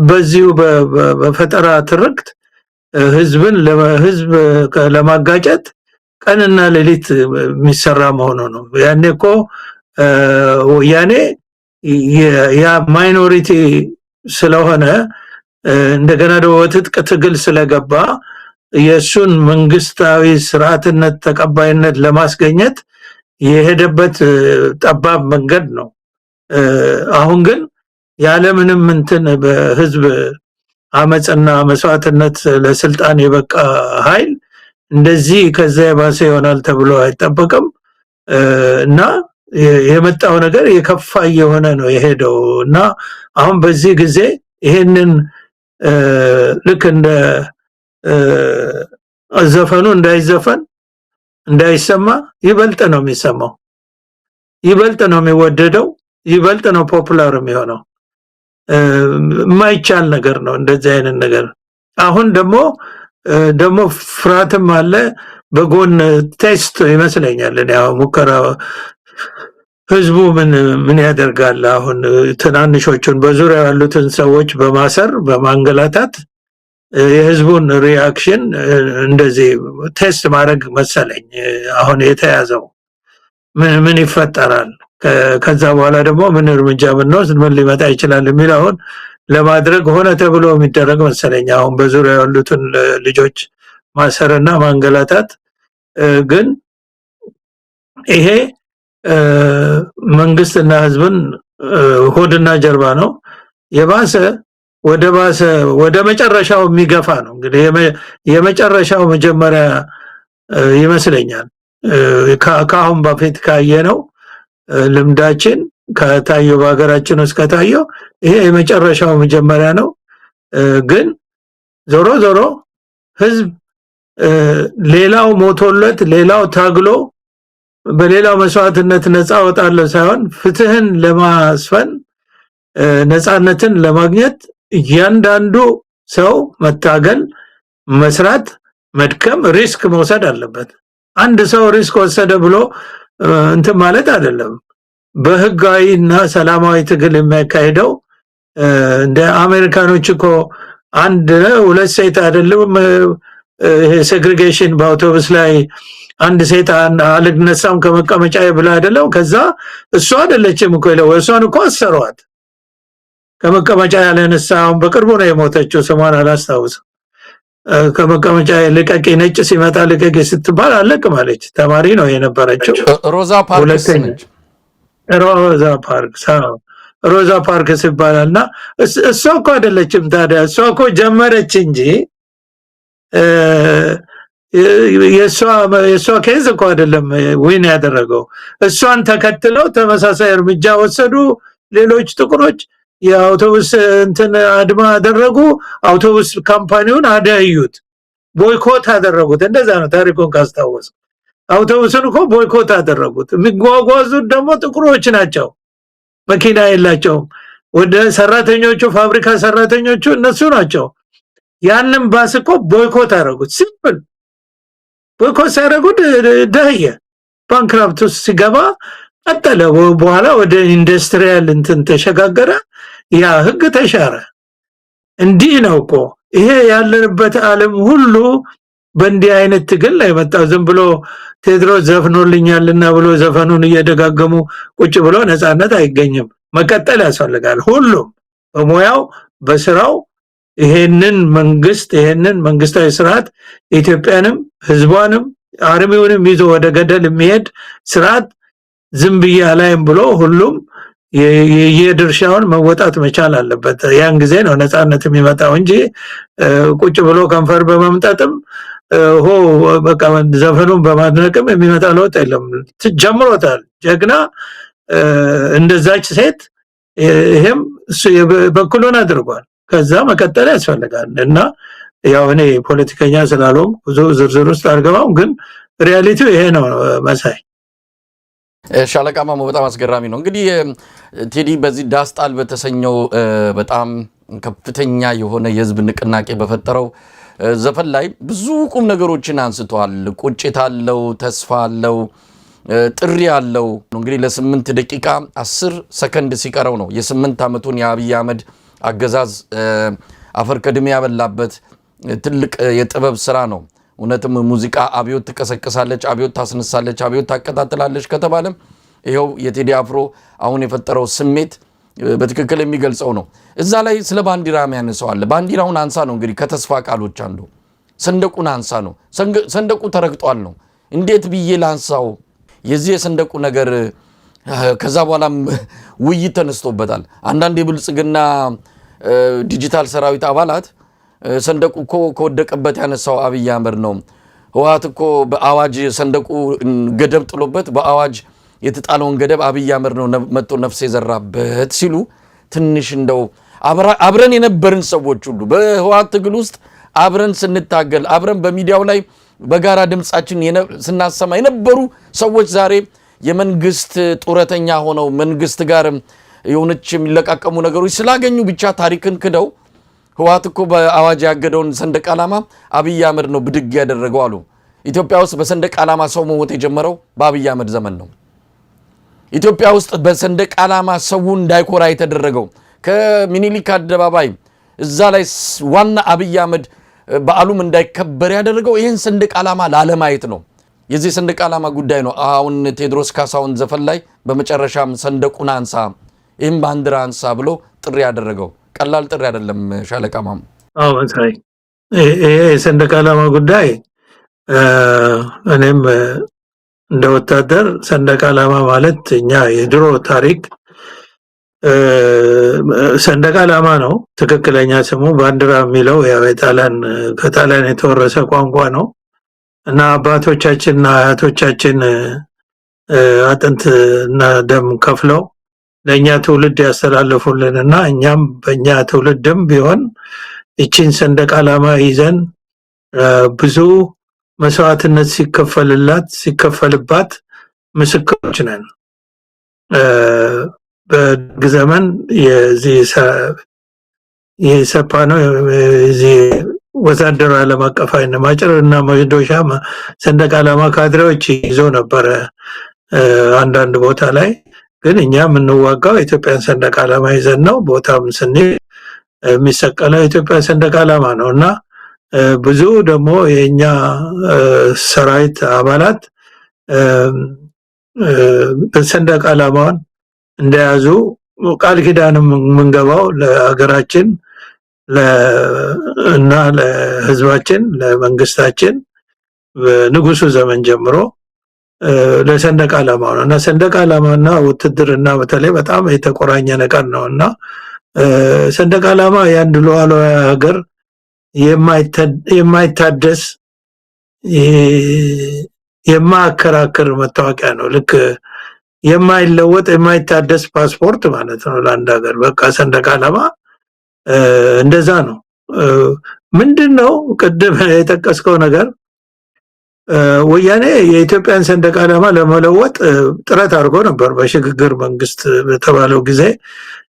Speaker 2: በዚሁ በፈጠራ ትርክት ህዝብን ለህዝብ ለማጋጨት ቀንና ሌሊት የሚሰራ መሆኑ ነው። ያኔ እኮ ያኔ ያ ማይኖሪቲ ስለሆነ እንደገና ደግሞ ትጥቅ ትግል ስለገባ የሱን መንግስታዊ ስርዓትነት ተቀባይነት ለማስገኘት የሄደበት ጠባብ መንገድ ነው። አሁን ግን ያለምንም እንትን በህዝብ አመጽና መስዋዕትነት ለስልጣን የበቃ ኃይል እንደዚህ ከዛ የባሰ ይሆናል ተብሎ አይጠበቅም። እና የመጣው ነገር የከፋ የሆነ ነው የሄደው። እና አሁን በዚህ ጊዜ ይሄንን ልክ እንደ ዘፈኑ እንዳይዘፈን እንዳይሰማ ይበልጥ ነው የሚሰማው፣ ይበልጥ ነው የሚወደደው፣ ይበልጥ ነው ፖፑላር የሚሆነው። የማይቻል ነገር ነው እንደዚህ አይነት ነገር። አሁን ደግሞ ፍርሃትም አለ በጎን ቴስት ይመስለኛል። ያው ሙከራ ህዝቡ ምን ያደርጋል? አሁን ትናንሾቹን በዙሪያው ያሉትን ሰዎች በማሰር በማንገላታት የህዝቡን ሪአክሽን እንደዚህ ቴስት ማድረግ መሰለኝ አሁን የተያዘው። ምን ይፈጠራል? ከዛ በኋላ ደግሞ ምን እርምጃ ብንወስድ ምን ሊመጣ ይችላል የሚለውን ለማድረግ ሆነ ተብሎ የሚደረግ መሰለኝ አሁን በዙሪያው ያሉትን ልጆች ማሰርና ማንገላታት። ግን ይሄ መንግስትና ህዝብን ሆድና ጀርባ ነው። የባሰ ወደ መጨረሻው የሚገፋ ነው። እንግዲህ የመጨረሻው መጀመሪያ ይመስለኛል። ከአሁን በፊት ካየነው ልምዳችን ከታየው በሀገራችን ውስጥ ከታየው ይሄ የመጨረሻው መጀመሪያ ነው። ግን ዞሮ ህዝብ ሌላው ሞቶለት ሌላው ታግሎ በሌላው መስዋዕትነት ነፃ ወጣለ ሳይሆን ፍትህን ለማስፈን ነፃነትን ለማግኘት እያንዳንዱ ሰው መታገል፣ መስራት፣ መድከም፣ ሪስክ መውሰድ አለበት። አንድ ሰው ሪስክ ወሰደ ብሎ እንትን ማለት አይደለም። በህጋዊና ሰላማዊ ትግል የሚያካሂደው እንደ አሜሪካኖች እኮ አንድ ሁለት ሴት አይደለም ሴግሪጌሽን በአውቶቡስ ላይ አንድ ሴት አልነሳም ከመቀመጫ ብላ አይደለም። ከዛ እሷ አይደለችም እኮ እሷን እኮ አሰሯት። ከመቀመጫ ያለነሳውን በቅርቡ ነው የሞተችው ስሟን አላስታውስም ከመቀመጫ ልቀቂ ነጭ ሲመጣ ልቀቂ ስትባል አለቅም አለች ተማሪ ነው የነበረችው
Speaker 1: ሮዛ ፓርክስ ነች
Speaker 2: ሮዛ ፓርክስ ይባላልና እሷ እኮ አይደለችም ታዲያ እሷ እኮ ጀመረች እንጂ የሷ ኬዝ እኮ አይደለም ዊን ያደረገው እሷን ተከትለው ተመሳሳይ እርምጃ ወሰዱ ሌሎች ጥቁሮች የአውቶቡስ እንትን አድማ አደረጉ አውቶቡስ ካምፓኒውን አዳዩት ቦይኮት አደረጉት እንደዛ ነው ታሪኩን ካስታወስ አውቶቡስን እኮ ቦይኮት አደረጉት የሚጓጓዙት ደግሞ ጥቁሮች ናቸው መኪና የላቸውም ወደ ሰራተኞቹ ፋብሪካ ሰራተኞቹ እነሱ ናቸው ያንን ባስ እኮ ቦይኮት አደረጉት ሲምፕል ቦይኮት ያደረጉት ዳየ ባንክራፕት ሲገባ ቀጠለ በኋላ ወደ ኢንዱስትሪያል እንትን ተሸጋገረ ያ ህግ ተሻረ እንዲህ ነው እኮ ይሄ ያለንበት ዓለም ሁሉ በእንዲህ አይነት ትግል ላይ መጣው ዝም ብሎ ቴድሮስ ዘፍኖልኛልና ብሎ ዘፈኑን እየደጋገሙ ቁጭ ብሎ ነፃነት አይገኝም መቀጠል ያስፈልጋል ሁሉም በሙያው በስራው ይሄንን መንግስታዊ ስርዓት ኢትዮጵያንም ህዝቧንም አርሚውንም ይዞ ወደ ገደል የሚሄድ ስርዓት ዝም ብያ ላይም ብሎ ሁሉም የድርሻውን መወጣት መቻል አለበት ያን ጊዜ ነው ነፃነት የሚመጣው እንጂ ቁጭ ብሎ ከንፈር በመምጣትም በቃ ዘፈኑን በማድነቅም የሚመጣ ለውጥ የለም ጀምሮታል ጀግና እንደዛች ሴት ይሄም እሱ በኩሉን አድርጓል ከዛ መቀጠል ያስፈልጋል እና ያው እኔ ፖለቲከኛ ስላልሆንኩ ብዙ ዝርዝር ውስጥ አልገባም ግን ሪያሊቲው ይሄ ነው መሳይ
Speaker 1: ሻለቃ ማሞ በጣም አስገራሚ ነው እንግዲህ ቴዲ በዚህ ዳስጣል በተሰኘው በጣም ከፍተኛ የሆነ የህዝብ ንቅናቄ በፈጠረው ዘፈን ላይ ብዙ ቁም ነገሮችን አንስቷል ቁጭት አለው ተስፋ አለው ጥሪ አለው እንግዲህ ለ8 ደቂቃ 10 ሰከንድ ሲቀረው ነው የ8 አመቱን የአብይ አህመድ አገዛዝ አፈር ከድሜ ያበላበት ትልቅ የጥበብ ስራ ነው እውነትም ሙዚቃ አብዮት ትቀሰቅሳለች አብዮት ታስነሳለች አብዮት ታቀጣጥላለች ከተባለም ይሄው የቴዲ አፍሮ አሁን የፈጠረው ስሜት በትክክል የሚገልጸው ነው እዛ ላይ ስለ ባንዲራ ያነሳዋል ባንዲራውን አንሳ ነው እንግዲህ ከተስፋ ቃሎች አንዱ ሰንደቁን አንሳ ነው ሰንደቁ ተረግጧል ነው እንዴት ብዬ ላንሳው የዚህ የሰንደቁ ነገር ከዛ በኋላም ውይይት ተነስቶበታል አንዳንድ የብልጽግና ዲጂታል ሰራዊት አባላት ሰንደቁ እኮ ከወደቀበት ያነሳው አብይ አህመድ ነው ህወሓት እኮ በአዋጅ ሰንደቁ ገደብ ጥሎበት በአዋጅ የተጣለውን ገደብ አብይ አህመድ ነው መጥቶ ነፍስ የዘራበት ሲሉ ትንሽ እንደው አብረን የነበርን ሰዎች ሁሉ በህወሓት ትግል ውስጥ አብረን ስንታገል አብረን በሚዲያው ላይ በጋራ ድምጻችን ስናሰማ የነበሩ ሰዎች ዛሬ የመንግስት ጡረተኛ ሆነው መንግስት ጋር የሆነች የሚለቃቀሙ ነገሮች ስላገኙ ብቻ ታሪክን ክደው ህወሓት እኮ በአዋጅ ያገደውን ሰንደቅ ዓላማ አብይ አህመድ ነው ብድግ ያደረገው አሉ ኢትዮጵያ ውስጥ በሰንደቅ ዓላማ ሰው መሞት የጀመረው በአብይ አህመድ ዘመን ነው ኢትዮጵያ ውስጥ በሰንደቅ ዓላማ ሰው እንዳይኮራ የተደረገው ከሚኒሊክ አደባባይ እዛ ላይ ዋና አብይ አህመድ በዓሉም እንዳይከበር ያደረገው ይሄን ሰንደቅ ዓላማ ላለማየት ነው የዚህ ሰንደቅ ዓላማ ጉዳይ ነው አሁን ቴድሮስ ካሳሁን ዘፈን ላይ በመጨረሻም ሰንደቁን አንሳ ይሄን ባንዲራ አንሳ ብሎ ጥሪ ያደረገው ቀላል ጥሪ አይደለም ሻለቃ ማሙ
Speaker 2: አዎ መሳይ ይሄ ሰንደቅ ዓላማ ጉዳይ እኔም እንደ ወታደር ሰንደቅ ዓላማ ማለት እኛ የድሮ ታሪክ ሰንደቅ ዓላማ ነው ትክክለኛ ስሙ ባንዲራ የሚለው ያው ከጣሊያን የተወረሰ ቋንቋ ነው እና አባቶቻችንና አያቶቻችን አጥንት እና ደም ከፍለው ለኛ ትውልድ ያስተላልፉልንና እኛም በእኛ ትውልድም ቢሆን እቺን ሰንደቅ ዓላማ ይዘን ብዙ መስዋዕትነት ሲከፈልባት ምስክሮች ነን በደርግ ዘመን የኢሰፓ ነው የዚህ ወታደራዊ ዓለም አቀፋዊ ማጨርና መዶሻ ሰንደቅ ዓላማ ካድሬዎች ይዞ ነበር አንዳንድ ቦታ ላይ ግን እኛ የምንዋጋው ኢትዮጵያን ሰንደቅ ዓላማ ይዘን ነው ቦታም ስንል የሚሰቀለው ኢትዮጵያ ሰንደቅ ዓላማ ነውና ብዙ ደግሞ የኛ ሰራዊት አባላት ሰንደቅ ዓላማውን እንደያዙ ቃል ኪዳንም የምንገባው ለሀገራችን እና ለህዝባችን ለመንግስታችን በንጉሱ ዘመን ጀምሮ ለሰንደቅ ዓላማው ነው እና ሰንደቅ ዓላማና ውትድርና በተለይ በጣም የተቆራኘ ነገር ነውና ሰንደቅ ዓላማ የአንድ ሉዓላዊ ሀገር የማይታደስ የማያከራክር መታወቂያ ነው። ልክ የማይለወጥ የማይታደስ ፓስፖርት ማለት ነው ለአንድ ሀገር። በቃ ሰንደቅ ዓላማ እንደዛ ነው። ምንድነው ቅድም የጠቀስከው ነገር ወያኔ የኢትዮጵያን ሰንደቅ ዓላማ ለመለወጥ ጥረት አድርጎ ነበር። በሽግግር መንግስት በተባለው ጊዜ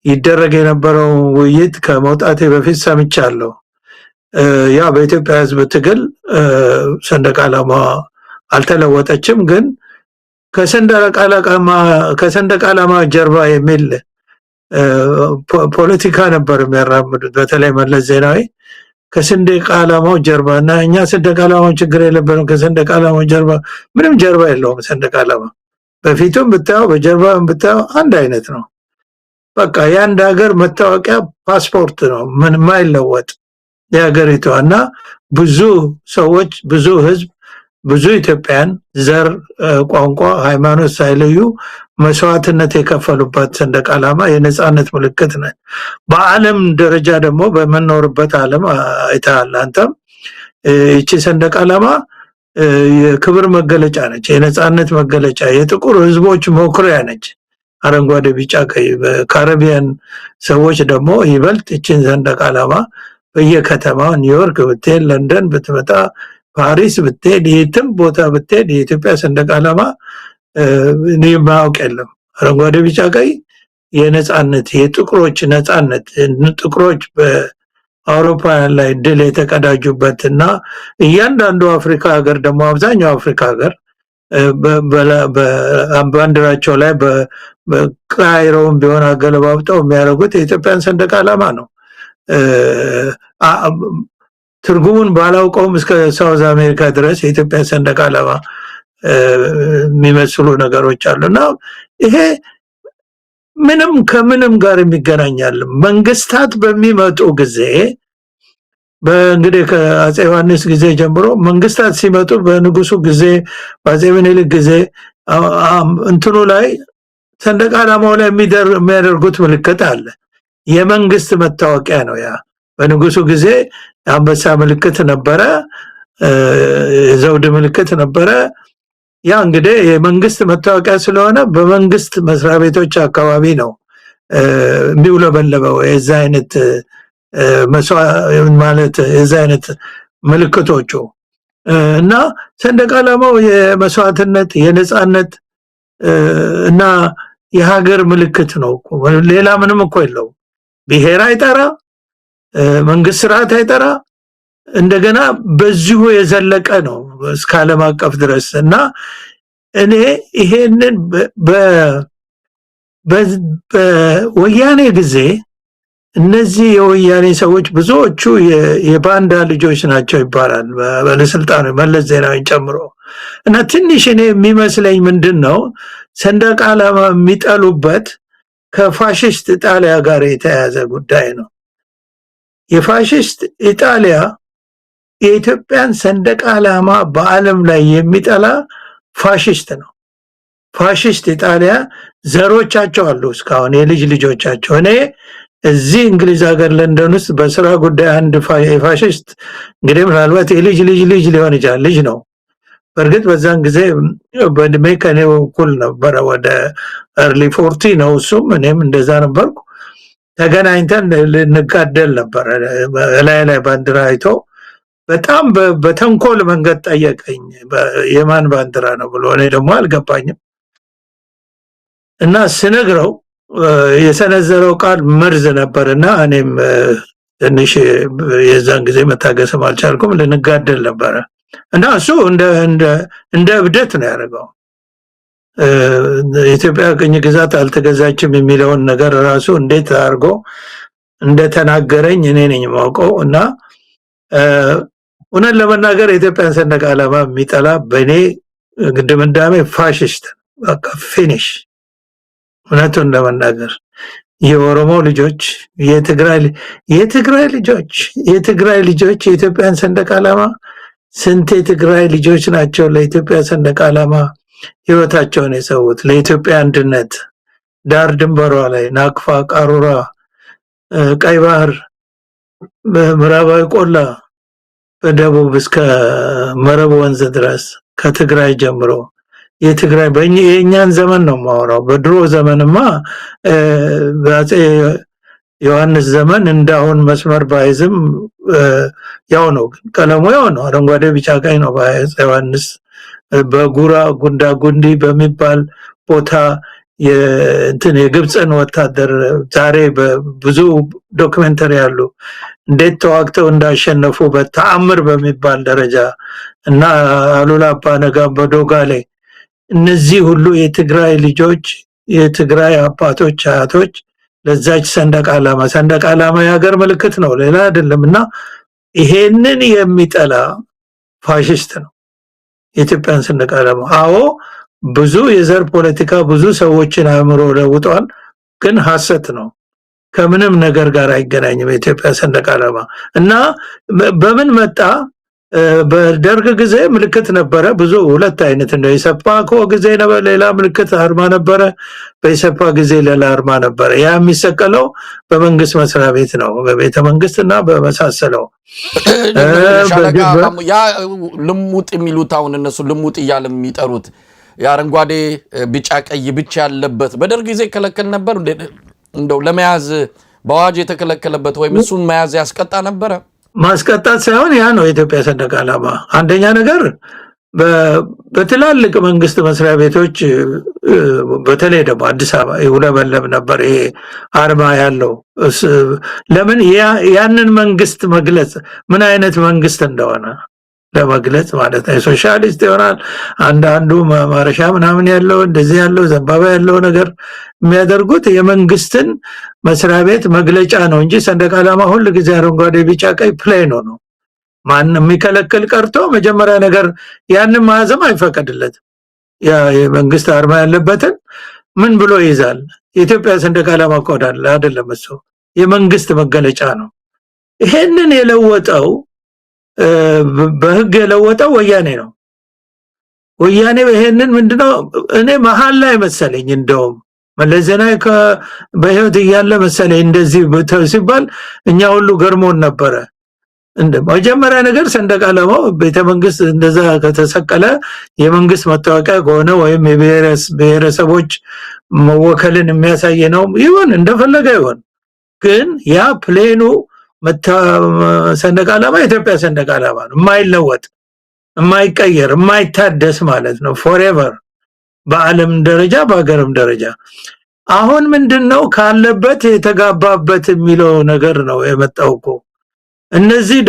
Speaker 2: ይደረግ የነበረው ውይይት ከመውጣቴ በፊት ሰምቻለሁ። ያ በኢትዮጵያ ህዝብ ትግል ሰንደቅ ዓላማ አልተለወጠችም፣ ግን ከሰንደቅ ዓላማ ጀርባ የሚል ፖለቲካ ነበር የሚያራምዱት። በተለይ መለስ ዜናዊ ከሰንደቅ ዓላማው ጀርባ እና እኛ ሰንደቅ ዓላማው ችግር የለብንም ከሰንደቅ ዓላማው ጀርባ ምንም ጀርባ የለውም። ሰንደቅ ዓላማ በፊቱም ብታየው በጀርባም ብታየው አንድ አይነት ነው። በቃ የአንድ ሀገር መታወቂያ ፓስፖርት ነው ምንም አይለወጥ የሀገሪቷ እና ብዙ ሰዎች ብዙ ህዝብ ብዙ ኢትዮጵያን ዘር፣ ቋንቋ፣ ሃይማኖት ሳይለዩ መስዋዕትነት የከፈሉባት ሰንደቅ ዓላማ የነጻነት ምልክት ነች። በዓለም ደረጃ ደግሞ በመኖርበት ዓለም አይተሃል አንተም እቺ ሰንደቅ ዓላማ የክብር መገለጫ ነች፣ የነጻነት መገለጫ፣ የጥቁር ህዝቦች መኩሪያ ነች። አረንጓዴ፣ ቢጫ፣ ቀይ። በካሪቢያን ሰዎች ደግሞ ይበልጥ እቺን ሰንደቅ ዓላማ በየከተማው ኒውዮርክ ብትሄድ፣ ለንደን ብትመጣ፣ ፓሪስ ብትሄድ፣ የትም ቦታ ብትሄድ የኢትዮጵያ ሰንደቅ ዓላማ የማያውቅ የለም። አረንጓዴ፣ ቢጫ፣ ቀይ የነጻነት የጥቁሮች ነጻነት ጥቁሮች በአውሮፓውያን ላይ ድል የተቀዳጁበትና እያንዳንዱ አፍሪካ ሀገር ደግሞ አብዛኛው አፍሪካ ሀገር በባንዲራቸው ላይ በቃይሮም ቢሆን አገለባብጠው የሚያደርጉት የኢትዮጵያን ሰንደቅ ዓላማ ነው። ትርጉሙን ባላውቀውም እስከ ሳውዝ አሜሪካ ድረስ የኢትዮጵያ ሰንደቅ ዓላማ የሚመስሉ ነገሮች አሉና ይሄ ምንም ከምንም ጋር የሚገናኛል። መንግስታት በሚመጡ ጊዜ በእንግዲህ ከአፄ ዮሐንስ ጊዜ ጀምሮ መንግስታት ሲመጡ በንጉሱ ጊዜ በአፄ ምኒልክ ጊዜ እንትኑ ላይ ሰንደቅ ዓላማው ላይ የሚያደርጉት ምልክት አለ። የመንግስት መታወቂያ ነው ያ። በንጉሱ ጊዜ አንበሳ ምልክት ነበረ፣ የዘውድ ምልክት ነበረ። ያ እንግዲህ የመንግስት መታወቂያ ስለሆነ በመንግስት መስሪያ ቤቶች አካባቢ ነው የሚውለበለበው የዛ አይነት ማለት የዛ አይነት ምልክቶቹ እና ሰንደቅ ዓላማው የመስዋዕትነት የነጻነት እና የሀገር ምልክት ነው። ሌላ ምንም እኮ የለው። ብሔር አይጠራ፣ መንግስት ስርዓት አይጠራ። እንደገና በዚሁ የዘለቀ ነው እስከ ዓለም አቀፍ ድረስ እና እኔ ይሄንን በወያኔ ጊዜ እነዚህ የወያኔ ሰዎች ብዙዎቹ የባንዳ ልጆች ናቸው ይባላል ባለስልጣኑ መለስ ዜናዊን ጨምሮ እና ትንሽ እኔ የሚመስለኝ ምንድነው ሰንደቅ ዓላማ የሚጠሉበት ከፋሽስት ኢጣሊያ ጋር የተያያዘ ጉዳይ ነው። የፋሽስት ኢጣሊያ የኢትዮጵያን ሰንደቅ ዓላማ በዓለም ላይ የሚጠላ ፋሽስት ነው። ፋሽስት ኢጣሊያ ዘሮቻቸው አሉ እስካሁን የልጅ ልጆቻቸው። እኔ እዚህ እንግሊዝ ሀገር ለንደን ውስጥ በስራ ጉዳይ አንድ ፋሽስት እንግዲህ ምናልባት የልጅ ልጅ ሊሆን ይችላል ልጅ ነው። በእርግጥ በዛን ጊዜ በእድሜ ከኔው እኩል ነበረ፣ ወደ early 40 ነው እሱም እኔም እንደዛ ነበርኩ። ተገናኝተን ልንጋደል ነበር። ላይ ባንዲራ አይቶ በጣም በተንኮል መንገድ ጠየቀኝ የማን ባንዲራ ነው ብሎ። እኔ ደግሞ አልገባኝም እና ስነግረው የሰነዘረው ቃል መርዝ ነበርና እኔም ትንሽ የዛን ጊዜ መታገስም አልቻልኩም። ልንጋደል ነበር እና እሱ እንደ እብደት ነው ያደረገው። ኢትዮጵያ ቅኝ ግዛት አልተገዛችም የሚለውን ነገር ራሱ እንዴት አድርጎ እንደተናገረኝ እኔ ነኝ የማውቀው። እና እውነት ለመናገር የኢትዮጵያን ሰንደቅ ዓላማ የሚጠላ በእኔ ድምዳሜ ፋሽስት በቃ ፊኒሽ። እውነቱን ለመናገር የኦሮሞ ልጆች፣ የትግራይ ልጆች የኢትዮጵያን ሰንደቅ ዓላማ ስንት የትግራይ ልጆች ናቸው ለኢትዮጵያ ሰንደቅ ዓላማ ህይወታቸውን የሰዉት ለኢትዮጵያ አንድነት ዳር ድንበሯ ላይ ናቅፋ፣ ቃሩራ፣ ቀይ ባህር፣ በምዕራባዊ ቆላ በደቡብ እስከ መረብ ወንዝ ድረስ ከትግራይ ጀምሮ የትግራይ የኛን ዘመን ነው ማወራው። በድሮ ዘመንማ በአፄ ዮሐንስ ዘመን እንዳሁን መስመር ባይዝም ያው ነው፣ ቀለሙ ያው ነው፣ አረንጓዴ ቢጫ ቀይ ነው። በአፄ ዮሐንስ በጉራ ጉንዳ ጉንዲ በሚባል ቦታ የግብፅን ወታደር ዛሬ በብዙ ዶክመንተሪ ያሉ እንዴት ተዋግተው እንዳሸነፉ በተአምር በሚባል ደረጃ እና አሉላ አባ ነጋ በዶጋሌ እነዚህ ሁሉ የትግራይ ልጆች የትግራይ አባቶች አያቶች ለዛች ሰንደቅ ዓላማ የሀገር ምልክት ነው፣ ሌላ አይደለምና ይሄንን የሚጠላ ፋሽስት ነው የኢትዮጵያን ሰንደቅ ዓላማ። አዎ ብዙ የዘር ፖለቲካ ብዙ ሰዎችን አእምሮ ለውጧል፣ ግን ሐሰት ነው። ከምንም ነገር ጋር አይገናኝም የኢትዮጵያ ሰንደቅ ዓላማ። እና በምን መጣ? በደርግ ጊዜ ምልክት ነበረ፣ ብዙ ሁለት አይነት ነው። የሰፓኮ ጊዜ ነበር ሌላ ምልክት አርማ ነበረ፣ በኢሰፓ ጊዜ ሌላ አርማ ነበረ። ያ የሚሰቀለው በመንግስት መስሪያ ቤት ነው፣ በቤተ መንግስትና በመሳሰለው።
Speaker 1: ያ ልሙጥ የሚሉት አሁን እነሱ ልሙጥ እያለ የሚጠሩት የአረንጓዴ ቢጫ ቀይ ብቻ ያለበት በደርግ ጊዜ ከለከል ነበር። እንደው ለመያዝ በአዋጅ የተከለከለበት ወይም እሱን መያዝ ያስቀጣ ነበረ።
Speaker 2: ማስቀጣት ሳይሆን ያ ነው የኢትዮጵያ ሰንደቅ ዓላማ። አንደኛ ነገር በትላልቅ መንግስት መስሪያ ቤቶች በተለይ ደግሞ አዲስ አበባ ይውለበለብ ነበር ይሄ አርማ ያለው። ለምን? ያንን መንግስት መግለጽ ምን አይነት መንግስት እንደሆነ ለመግለጽ ማለት ነው። ሶሻሊስት ይሆናል አንዳንዱ ማረሻ ምናምን ያለው እንደዚህ ያለው ዘንባባ ያለው ነገር የሚያደርጉት የመንግስትን መስሪያ ቤት መግለጫ ነው እንጂ ሰንደቅ ዓላማ ሁሉ ጊዜ አረንጓዴ ቢጫ ቀይ ፕሌን ነው። ማንም የሚከለክል ቀርቶ መጀመሪያ ነገር ያንን ማዘም አይፈቀድለትም። ያ የመንግስት አርማ ያለበትን ምን ብሎ ይዛል? የኢትዮጵያ ሰንደቅ ዓላማ ኮድ አለ አይደለም? እሱ የመንግስት መገለጫ ነው። ይሄንን የለወጠው በህግ የለወጠው ወያኔ ነው። ወያኔ ይሄንን ምንድነው እኔ መሃል ላይ መሰለኝ እንደውም መለስ ዜናዊ በህይወት እያለ መሰለኝ እንደዚህ ሲባል እኛ ሁሉ ገርሞን ነበረ። መጀመሪያ ነገር ሰንደቅ ዓላማው ቤተ መንግስት እንደዛ ከተሰቀለ የመንግስት መታወቂያ ከሆነ ወይም የብሔረሰቦች መወከልን የሚያሳይ ነው ይሁን እንደፈለገ ይሁን፣ ግን ያ ፕሌኑ ሰንደቅ ዓላማ የኢትዮጵያ ሰንደቅ ዓላማ ነው። የማይለወጥ የማይቀየር የማይታደስ ማለት ነው ፎሬቨር በዓለም ደረጃ በሀገርም ደረጃ። አሁን ምንድነው ካለበት የተጋባበት የሚለው ነገር ነው የመጣው እኮ። እነዚህ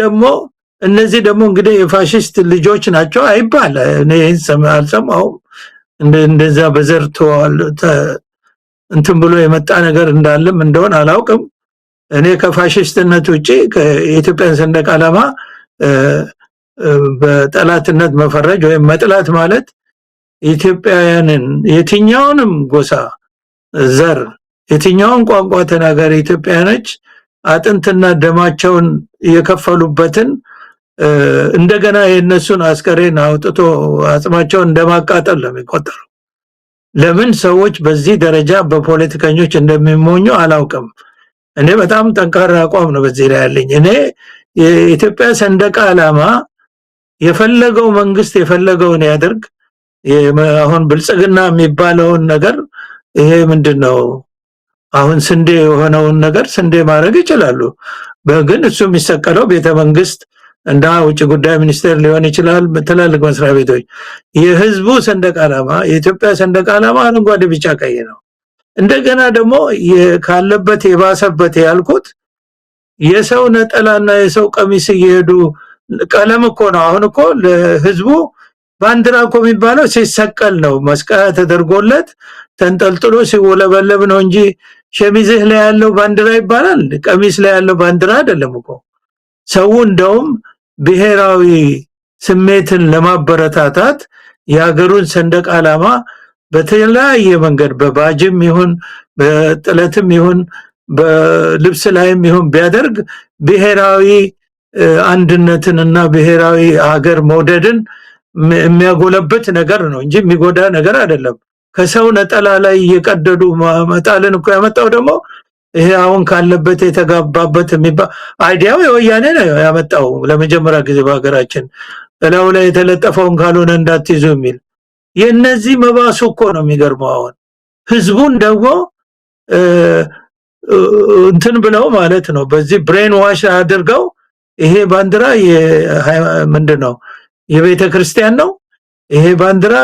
Speaker 2: ደግሞ እንግዲህ የፋሺስት ልጆች ናቸው አይባል፣ እኔ አልሰማሁም። እንደዛ በዘርተዋል እንትን ብሎ የመጣ ነገር እንዳለም እንደሆነ አላውቅም። እኔ ከፋሺስትነት ውጪ የኢትዮጵያን ሰንደቅ ዓላማ በጠላትነት መፈረጅ ወይም መጥላት ማለት ኢትዮጵያውያንን የትኛውንም ጎሳ ዘር የትኛውን ቋንቋ ተናጋሪ ኢትዮጵያኖች አጥንትና ደማቸውን የከፈሉበትን እንደገና የነሱን አስከሬን አውጥቶ አጽማቸውን እንደማቃጠል ነው የሚቆጠረው። ለምን ሰዎች በዚህ ደረጃ በፖለቲከኞች እንደሚሞኙ አላውቅም። እኔ በጣም ጠንካራ አቋም ነው በዚህ ላይ ያለኝ። እኔ የኢትዮጵያ ሰንደቅ ዓላማ የፈለገው መንግስት የፈለገውን ያደርግ። አሁን ብልጽግና የሚባለውን ነገር ይሄ ምንድነው አሁን ስንዴ የሆነውን ነገር ስንዴ ማድረግ ይችላሉ። ግን እሱ የሚሰቀለው ቤተ መንግስት እንደ ውጭ ጉዳይ ሚኒስቴር ሊሆን ይችላል፣ በትላልቅ መስሪያ ቤቶች። የህዝቡ ሰንደቅ ዓላማ የኢትዮጵያ ሰንደቅ ዓላማ አረንጓዴ ቢጫ ቀይ ነው። እንደገና ደግሞ ካለበት የባሰበት ያልኩት የሰው ነጠላና የሰው ቀሚስ እየሄዱ ቀለም እኮ ነው። አሁን እኮ ለህዝቡ ባንዲራ እኮ የሚባለው ሲሰቀል ነው፣ መስቀያ ተደርጎለት ተንጠልጥሎ ሲወለበለብ ነው እንጂ ሸሚዝህ ላይ ያለው ባንዲራ ይባላል፣ ቀሚስ ላይ ያለው ባንዲራ አይደለም እኮ። ሰው እንደውም ብሔራዊ ስሜትን ለማበረታታት የሀገሩን ሰንደቅ ዓላማ በተለያየ መንገድ በባጅም ይሁን በጥለትም ይሁን በልብስ ላይም ይሁን ቢያደርግ ብሔራዊ አንድነትንና ብሔራዊ ሀገር መውደድን የሚያጎለብት ነገር ነው እንጂ የሚጎዳ ነገር አይደለም። ከሰው ነጠላ ላይ እየቀደዱ መጣልን እኮ ያመጣው ደግሞ ይሄ አሁን ካለበት የተጋባበት የሚባል አይዲያው የወያኔ ነው ያመጣው ለመጀመሪያ ጊዜ በሀገራችን እላው ላይ የተለጠፈውን ካልሆነ እንዳትይዙ የሚል የነዚህ መባሱ እኮ ነው የሚገርመው። አሁን ህዝቡን ደግሞ እንትን ብለው ማለት ነው በዚህ ብሬን ዋሽ አድርገው ይሄ ባንዲራ ምንድነው የቤተ ክርስቲያን ነው፣ ይሄ ባንዲራ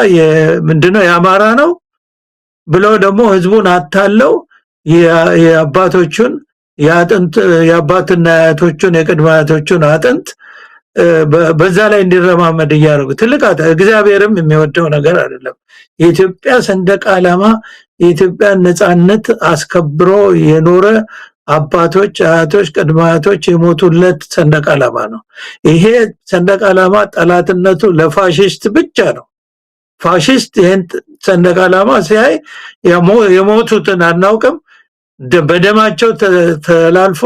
Speaker 2: ምንድነው የአማራ ነው ብለው ደግሞ ህዝቡን አታለው የአባቶቹን የአባትና አያቶቹን የቅድመ አያቶቹን አጥንት በዛ ላይ እንዲረማመድ ያደርጉ ትልቅ እግዚአብሔርም የሚወደው ነገር አይደለም። የኢትዮጵያ ሰንደቅ ዓላማ የኢትዮጵያ ነጻነት አስከብሮ የኖረ አባቶች አያቶች ቅድመ አያቶች የሞቱለት ሰንደቅ ዓላማ ነው። ይሄ ሰንደቅ ዓላማ ጠላትነቱ ለፋሺስት ብቻ ነው። ፋሺስት ይሄን ሰንደቅ ዓላማ ሲያይ የሞቱትን አናውቅም በደማቸው ተላልፎ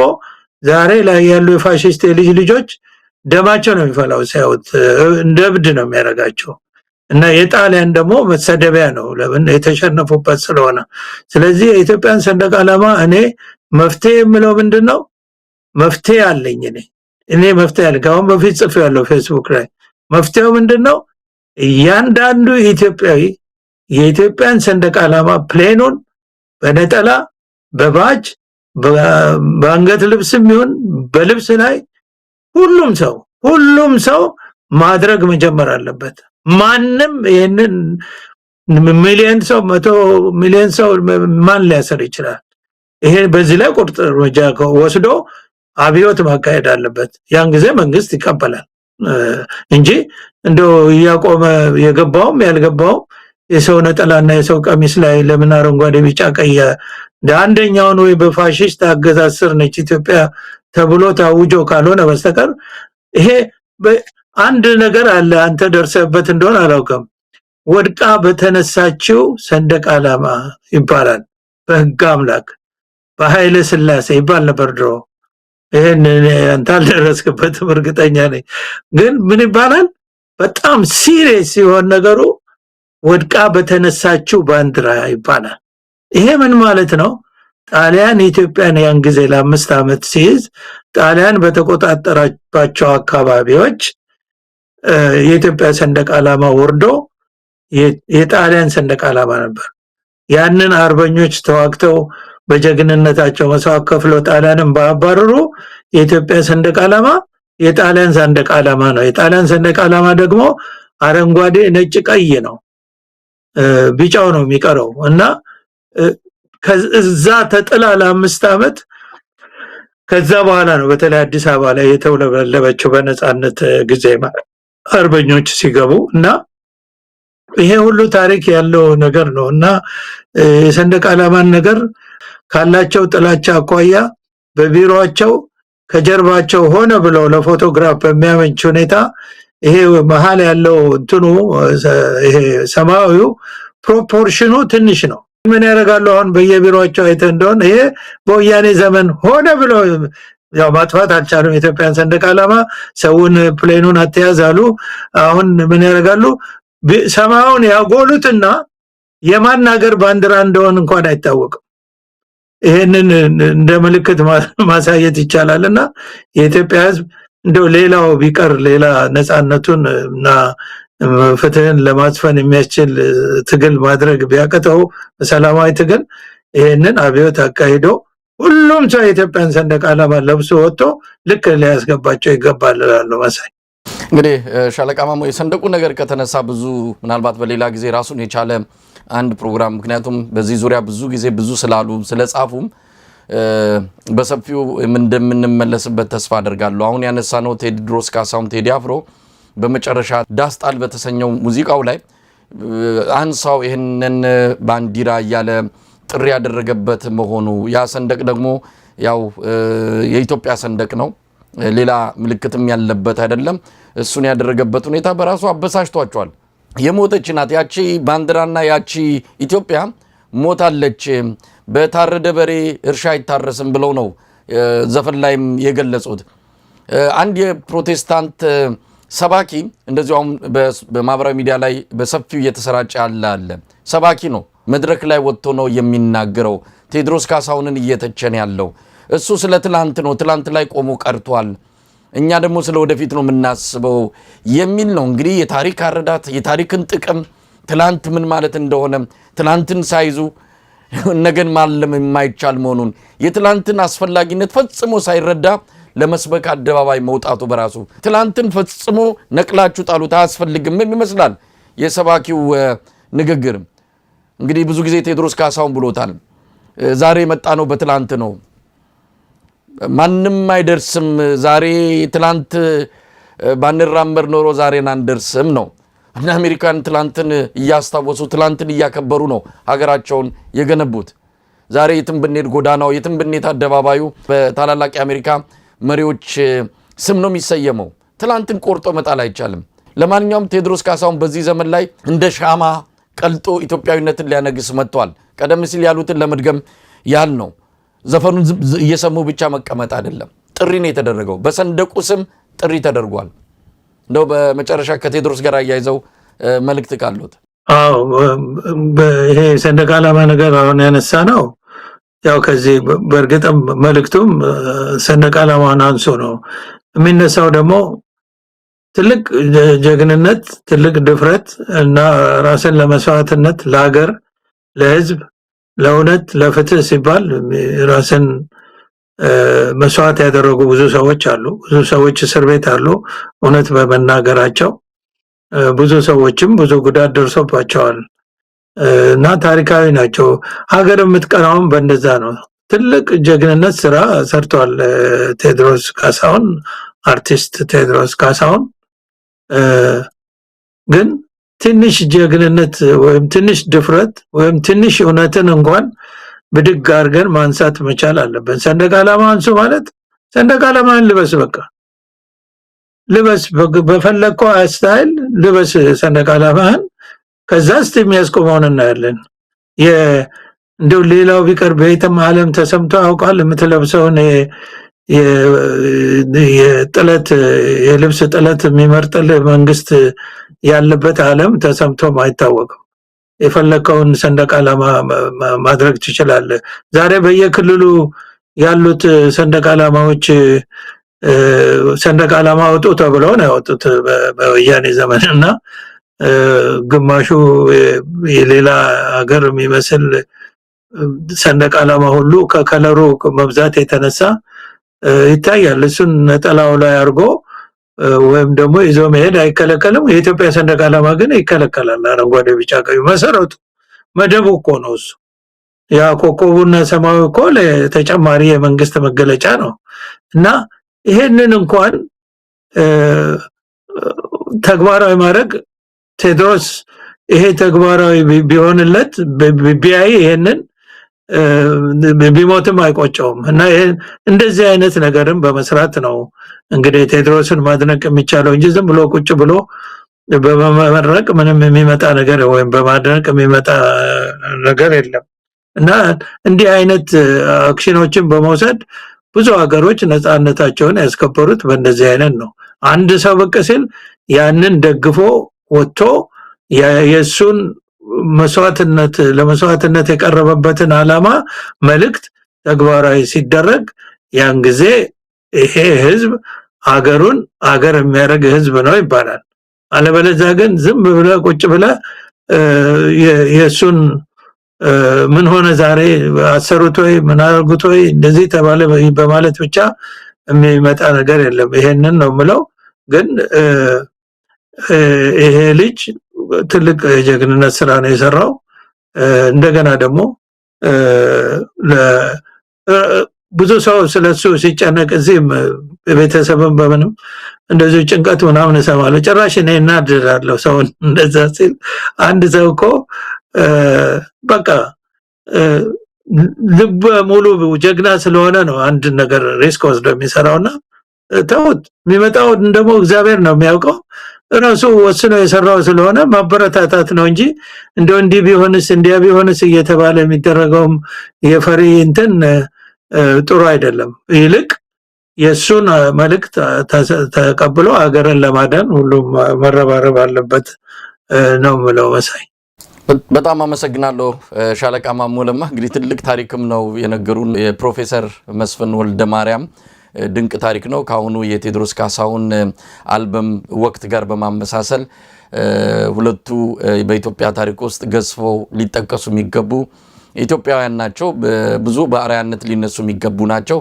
Speaker 2: ዛሬ ላይ ያሉ የፋሺስት የልጅ ልጆች ደማቸው ነው የሚፈላው ሲያዩት እንደ እብድ ነው የሚያደርጋቸው። እና የጣሊያን ደግሞ መሰደቢያ ነው ለምን የተሸነፉበት ስለሆነ። ስለዚህ የኢትዮጵያን ሰንደቅ ዓላማ እኔ መፍትሄ የምለው ምንድነው መፍትሄ አለኝ እኔ መፍትሄ አለ ጋውን በፊት ጽፌያለሁ ፌስቡክ ላይ መፍትሄው ምንድነው እያንዳንዱ ኢትዮጵያዊ የኢትዮጵያን ሰንደቅ ዓላማ ፕሌኑን በነጠላ በባጅ በአንገት ልብስም ይሁን በልብስ ላይ ሁሉም ሰው ማድረግ መጀመር አለበት። ማንም ይሄንን ሚሊዮን ሰው 100 ሚሊዮን ሰው ማን ሊያሰር ይችላል? ይሄ በዚህ ላይ ቁርጥ እርምጃ ወስዶ አብዮት ማካሄድ አለበት። ያን ጊዜ መንግስት ይቀበላል እንጂ እንደው ያቆመ የገባውም ያልገባው የሰው ነጠላና የሰው ቀሚስ ላይ ለምን አረንጓዴ ቢጫ ቀይ አንደኛውን ወይ በፋሺስት አገዛዝ ስር ነች ኢትዮጵያ ተብሎ ታውጆ ካልሆነ በስተቀር ይሄ አንድ ነገር አለ አንተ ደርሰበት እንደሆነ አላውቅም። ወድቃ በተነሳችው ሰንደቅ ዓላማ ይባላል በህግ አምላክ በኃይለ ሥላሴ ይባል ነበር ድሮ። ይሄን አንተ አልደረስክበትም እርግጠኛ ነኝ። ግን ምን ይባላል በጣም ሲሪየስ ሲሆን ነገሩ ወድቃ በተነሳችው ባንዲራ ይባላል። ይሄ ምን ማለት ነው? ጣሊያን ኢትዮጵያን ያን ጊዜ ለ5 ዓመት ሲይዝ ጣሊያን በተቆጣጠራቸው አካባቢዎች የኢትዮጵያ ሰንደቅ ዓላማ ወርዶ የጣሊያን ሰንደቅ ዓላማ ነበር። ያንን አርበኞች ተዋግተው በጀግንነታቸው መስዋዕት ከፍለው ጣሊያንን ባባረሩ የኢትዮጵያ ሰንደቅ ዓላማ የጣሊያን ሰንደቅ ዓላማ ነው። የጣሊያን ሰንደቅ ዓላማ ደግሞ አረንጓዴ ነጭ ቀይ ነው። ቢጫው ነው የሚቀረው እና ከዛ ተጥላ ለ5 ዓመት ከዛ በኋላ ነው በተለይ አዲስ አበባ ላይ የተውለበለበችው በነጻነት ጊዜ አርበኞች ሲገቡ እና ይሄ ሁሉ ታሪክ ያለው ነገር ነው እና የሰንደቅ ዓላማን ነገር ካላቸው ጥላቻ አኳያ በቢሮአቸው ከጀርባቸው ሆነ ብለው ለፎቶግራፍ በሚያመች ሁኔታ ይሄ መሃል ያለው እንትኑ ይሄ ሰማያዊው ፕሮፖርሽኑ ትንሽ ነው። ምን ያደርጋሉ አሁን በየቢሮአቸው አይተ እንደሆነ ይሄ በወያኔ ዘመን ሆነ ብለው ያው ማጥፋት አልቻሉም የኢትዮጵያን ሰንደቅ ዓላማ ሰውን ፕሌኑን አትያዛሉ። አሁን ምን ያደርጋሉ ሰማያውን ያጎሉትና የማን ሀገር ባንዲራ እንደሆነ እንኳን አይታወቅም። ይሄንን እንደ ምልክት ማሳየት ይቻላልና የኢትዮጵያ ሕዝብ እንደው ሌላው ቢቀር ሌላ ነጻነቱን እና ፍትህን ለማስፈን የሚያስችል ትግል ማድረግ ቢያቀተው ሰላማዊ ትግል ይሄንን አብዮት አካሂዶ ሁሉም ሰው የኢትዮጵያን ሰንደቅ ዓላማ ለብሶ ወጥቶ ልክ ሊያስገባቸው ይገባል እላለሁ። መሳይ
Speaker 1: እንግዲህ ሻለቃ ማሞ የሰንደቁ ነገር ከተነሳ ብዙ ምናልባት በሌላ ጊዜ ራሱን የቻለ አንድ ፕሮግራም ምክንያቱም በዚህ ዙሪያ ብዙ ጊዜ ብዙ ስላሉ ስለጻፉም በሰፊው እንደምንመለስበት ተስፋ አደርጋለሁ። አሁን ያነሳነው ቴዎድሮስ ካሳሁን ቴዲ አፍሮ በመጨረሻ ዳስጣል በተሰኘው ሙዚቃው ላይ አንሳው ይሄንን ባንዲራ እያለ ጥሪ ያደረገበት መሆኑ ያ ሰንደቅ ደግሞ ያው የኢትዮጵያ ሰንደቅ ነው፣ ሌላ ምልክትም ያለበት አይደለም። እሱን ያደረገበት ሁኔታ በራሱ አበሳጭቷቸዋል። የሞተች ናት ያቺ ባንዲራና ያቺ ኢትዮጵያ ሞታለች። በታረደ በሬ እርሻ አይታረስም ብለው ነው ዘፈን ላይም የገለጹት። አንድ የፕሮቴስታንት ሰባኪ እንደዚሁ አሁን በማህበራዊ ሚዲያ ላይ በሰፊው እየተሰራጨ አለ ሰባኪ ነው። መድረክ ላይ ወጥቶ ነው የሚናገረው። ቴዎድሮስ ካሳሁንን እየተቸነ ያለው እሱ ስለ ትላንት ነው። ትላንት ላይ ቆሞ ቀርቷል። እኛ ደግሞ ስለ ወደፊት ነው የምናስበው የሚል ነው። እንግዲህ የታሪክ አረዳት የታሪክን ጥቅም ትላንት ምን ማለት እንደሆነ ትላንትን ሳይዙ ነገን ማለም የማይቻል መሆኑን የትላንትን አስፈላጊነት ፈጽሞ ሳይረዳ ለመስበክ አደባባይ መውጣቱ በራሱ ትላንትን ፈጽሞ ነቅላችሁ ጣሉት አያስፈልግም ይመስላል የሰባኪው ንግግር። እንግዲህ ብዙ ጊዜ ቴዎድሮስ ካሳሁን ብሎታል። ዛሬ መጣ ነው በትላንት ነው ማንም አይደርስም። ዛሬ ትላንት ባንራመድ ኖሮ ዛሬን አንደርስም ነው። እና አሜሪካን ትላንትን እያስታወሱ ትላንትን እያከበሩ ነው ሀገራቸውን የገነቡት። ዛሬ የትም ብንሄድ ጎዳናው የትም ብንሄድ አደባባዩ በታላላቅ የአሜሪካ መሪዎች ስም ነው የሚሰየመው። ትላንትን ቆርጦ መጣል አይቻልም። ለማንኛውም ቴዎድሮስ ካሳሁን በዚህ ዘመን ላይ እንደ ሻማ ቀልጦ ኢትዮጵያዊነትን ሊያነግስ መጥቷል። ቀደም ሲል ያሉትን ለመድገም ያህል ነው። ዘፈኑን እየሰሙ ብቻ መቀመጥ አይደለም፣ ጥሪ ነው የተደረገው። በሰንደቁ ስም ጥሪ ተደርጓል። እንደው በመጨረሻ ከቴዎድሮስ ጋር አያይዘው መልእክት ካሉት?
Speaker 2: አዎ ይሄ ሰንደቅ ዓላማ ነገር አሁን ያነሳ ነው። ያው ከዚህ በእርግጥም መልእክቱም ሰንደቅ ዓላማን አንሶ ነው የሚነሳው። ደግሞ ትልቅ ጀግንነት፣ ትልቅ ድፍረት እና ራስን ለመስዋዕትነት ለሀገር፣ ለሕዝብ፣ ለእውነት፣ ለፍትህ ሲባል ራስን መስዋዕት ያደረጉ ብዙ ሰዎች አሉ። ብዙ ሰዎች እስር ቤት አሉ እውነት በመናገራቸው። ብዙ ሰዎችም ብዙ ጉዳት ደርሶባቸዋል እና ታሪካዊ ናቸው። ሀገር የምትቀናውም በእንደዛ ነው። ትልቅ ጀግንነት ስራ ሰርቷል ቴዎድሮስ ካሳሁን፣ አርቲስት ቴዎድሮስ ካሳሁን። ግን ትንሽ ጀግንነት ወይም ትንሽ ድፍረት ወይም ትንሽ እውነትን እንኳን ብድግ አድርገን ማንሳት መቻል አለብን። ሰንደቅ ዓላማ አንሱ ማለት ሰንደቅ ዓላማን ልበስ፣ በቃ ልበስ፣ በፈለግከው ስታይል ልበስ ሰንደቅ ዓላማን። ከዛ እስቲ የሚያስቆመውን እናያለን። እንደው ሌላው ቢቀር በየትም ዓለም ተሰምቶ ያውቃል የምትለብሰውን የጥለት የልብስ ጥለት የሚመርጥል መንግስት ያለበት ዓለም ተሰምቶም አይታወቅም። የፈለከውን ሰንደቅ ዓላማ ማድረግ ትችላለህ። ዛሬ በየክልሉ ያሉት ሰንደቅ ዓላማዎች ሰንደቅ ዓላማ አውጡ ተብለው ነው ያወጡት በወያኔ ዘመንና ግማሹ የሌላ ሀገር የሚመስል ሰንደቅ ዓላማ ሁሉ ከከለሩ መብዛት የተነሳ ይታያል። እሱን ነጠላው ላይ አድርጎ ወይም ደግሞ ይዞ መሄድ አይከለከልም። የኢትዮጵያ ሰንደቅ ዓላማ ግን ይከለከላል። አረንጓዴ፣ ቢጫ፣ ቀይ መሰረቱ መደቡ እኮ ነው እሱ። ያ ኮከቡና ሰማዩ እኮ ለተጨማሪ የመንግስት መገለጫ ነው እና ይሄንን እንኳን ተግባራዊ ማድረግ ቴዎድሮስ ይሄ ተግባራዊ ቢሆንለት ቢያይ ይሄንን ቢሞትም አይቆጨውም እና እንደዚህ አይነት ነገርም በመስራት ነው እንግዲህ ቴዎድሮስን ማድነቅ የሚቻለው እንጂ ዝም ብሎ ቁጭ ብሎ በመመረቅ ምንም የሚመጣ ነገር ወይም በማድነቅ የሚመጣ ነገር የለም እና እንዲህ አይነት አክሽኖችን በመውሰድ ብዙ ሀገሮች ነፃነታቸውን ያስከበሩት በእንደዚህ አይነት ነው። አንድ ሰው ብቅ ሲል ያንን ደግፎ ወጥቶ የሱን መስዋዕትነት ለመስዋዕትነት የቀረበበትን ዓላማ መልእክት ተግባራዊ ሲደረግ ያን ጊዜ ይሄ ህዝብ አገሩን አገር የሚያደርግ ህዝብ ነው ይባላል። አለበለዚያ ግን ዝም ብለ ቁጭ ብለ የሱን ምን ሆነ ዛሬ አሰሩት ወይ ምን አደረጉት ወይ እንደዚህ ተባለ በማለት ብቻ የሚመጣ ነገር የለም። ይሄንን ነው ምለው። ግን ይሄ ልጅ ትልቅ የጀግንነት ስራ ነው የሰራው። እንደገና ደግሞ ብዙ ሰው ስለሱ ሲጨነቅ እዚህም በቤተሰብም በምንም እንደዚህ ጭንቀት ምናምን እሰማለሁ። ጭራሽ እኔ እናድዳለሁ ሰው እንደዛ ሲል። አንድ ሰው እኮ በቃ ልብ ሙሉ ጀግና ስለሆነ ነው አንድ ነገር ሪስክ ወስዶ የሚሰራውና ተውት። የሚመጣው ደግሞ እግዚአብሔር ነው የሚያውቀው። ራሱ ወስኖ የሰራው ስለሆነ ማበረታታት ነው እንጂ እንደው እንዲህ ቢሆንስ እንዲያ ቢሆንስ እየተባለ የሚደረገውም የፈሪ እንትን ጥሩ አይደለም። ይልቅ የሱን መልእክት ተቀብሎ ሀገርን ለማዳን ሁሉም መረባረብ አለበት ነው የምለው። መሳይ
Speaker 1: በጣም አመሰግናለሁ ሻለቃ ማሞ ለማ። እንግዲህ ትልቅ ታሪክም ነው የነገሩን የፕሮፌሰር መስፍን ወልደ ማርያም ድንቅ ታሪክ ነው። ካሁኑ የቴዎድሮስ ካሳሁን አልበም ወቅት ጋር በማመሳሰል ሁለቱ በኢትዮጵያ ታሪክ ውስጥ ገዝፈው ሊጠቀሱ የሚገቡ ኢትዮጵያውያን ናቸው። ብዙ በአርአያነት ሊነሱ የሚገቡ ናቸው።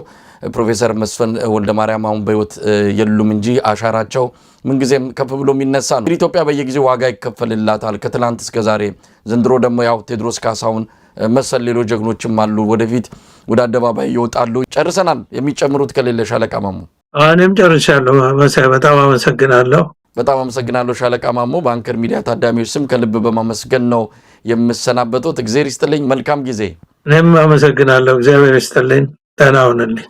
Speaker 1: ፕሮፌሰር መስፍን ወልደ ማርያም አሁን በህይወት የሉም እንጂ አሻራቸው ምንጊዜም ከፍ ብሎ የሚነሳ ነው። ኢትዮጵያ በየጊዜው ዋጋ ይከፈልላታል ከትላንት እስከ ዛሬ። ዘንድሮ ደግሞ ያው ቴዎድሮስ ካሳሁን መሰል ሌሎች ጀግኖችም አሉ፣ ወደፊት ወደ አደባባይ ይወጣሉ። ጨርሰናል። የሚጨምሩት ከሌለ ሻለቃ ማሞ?
Speaker 2: እኔም ጨርሻለሁ። መሳይ በጣም አመሰግናለሁ።
Speaker 1: በጣም አመሰግናለሁ ሻለቃ ማሞ። በአንከር ሚዲያ ታዳሚዎች ስም ከልብ በማመስገን ነው የምሰናበቱት። እግዚአብሔር ይስጥልኝ። መልካም ጊዜ።
Speaker 2: እኔም አመሰግናለሁ። እግዚአብሔር ይስጥልኝ። ደህና ሁንልኝ።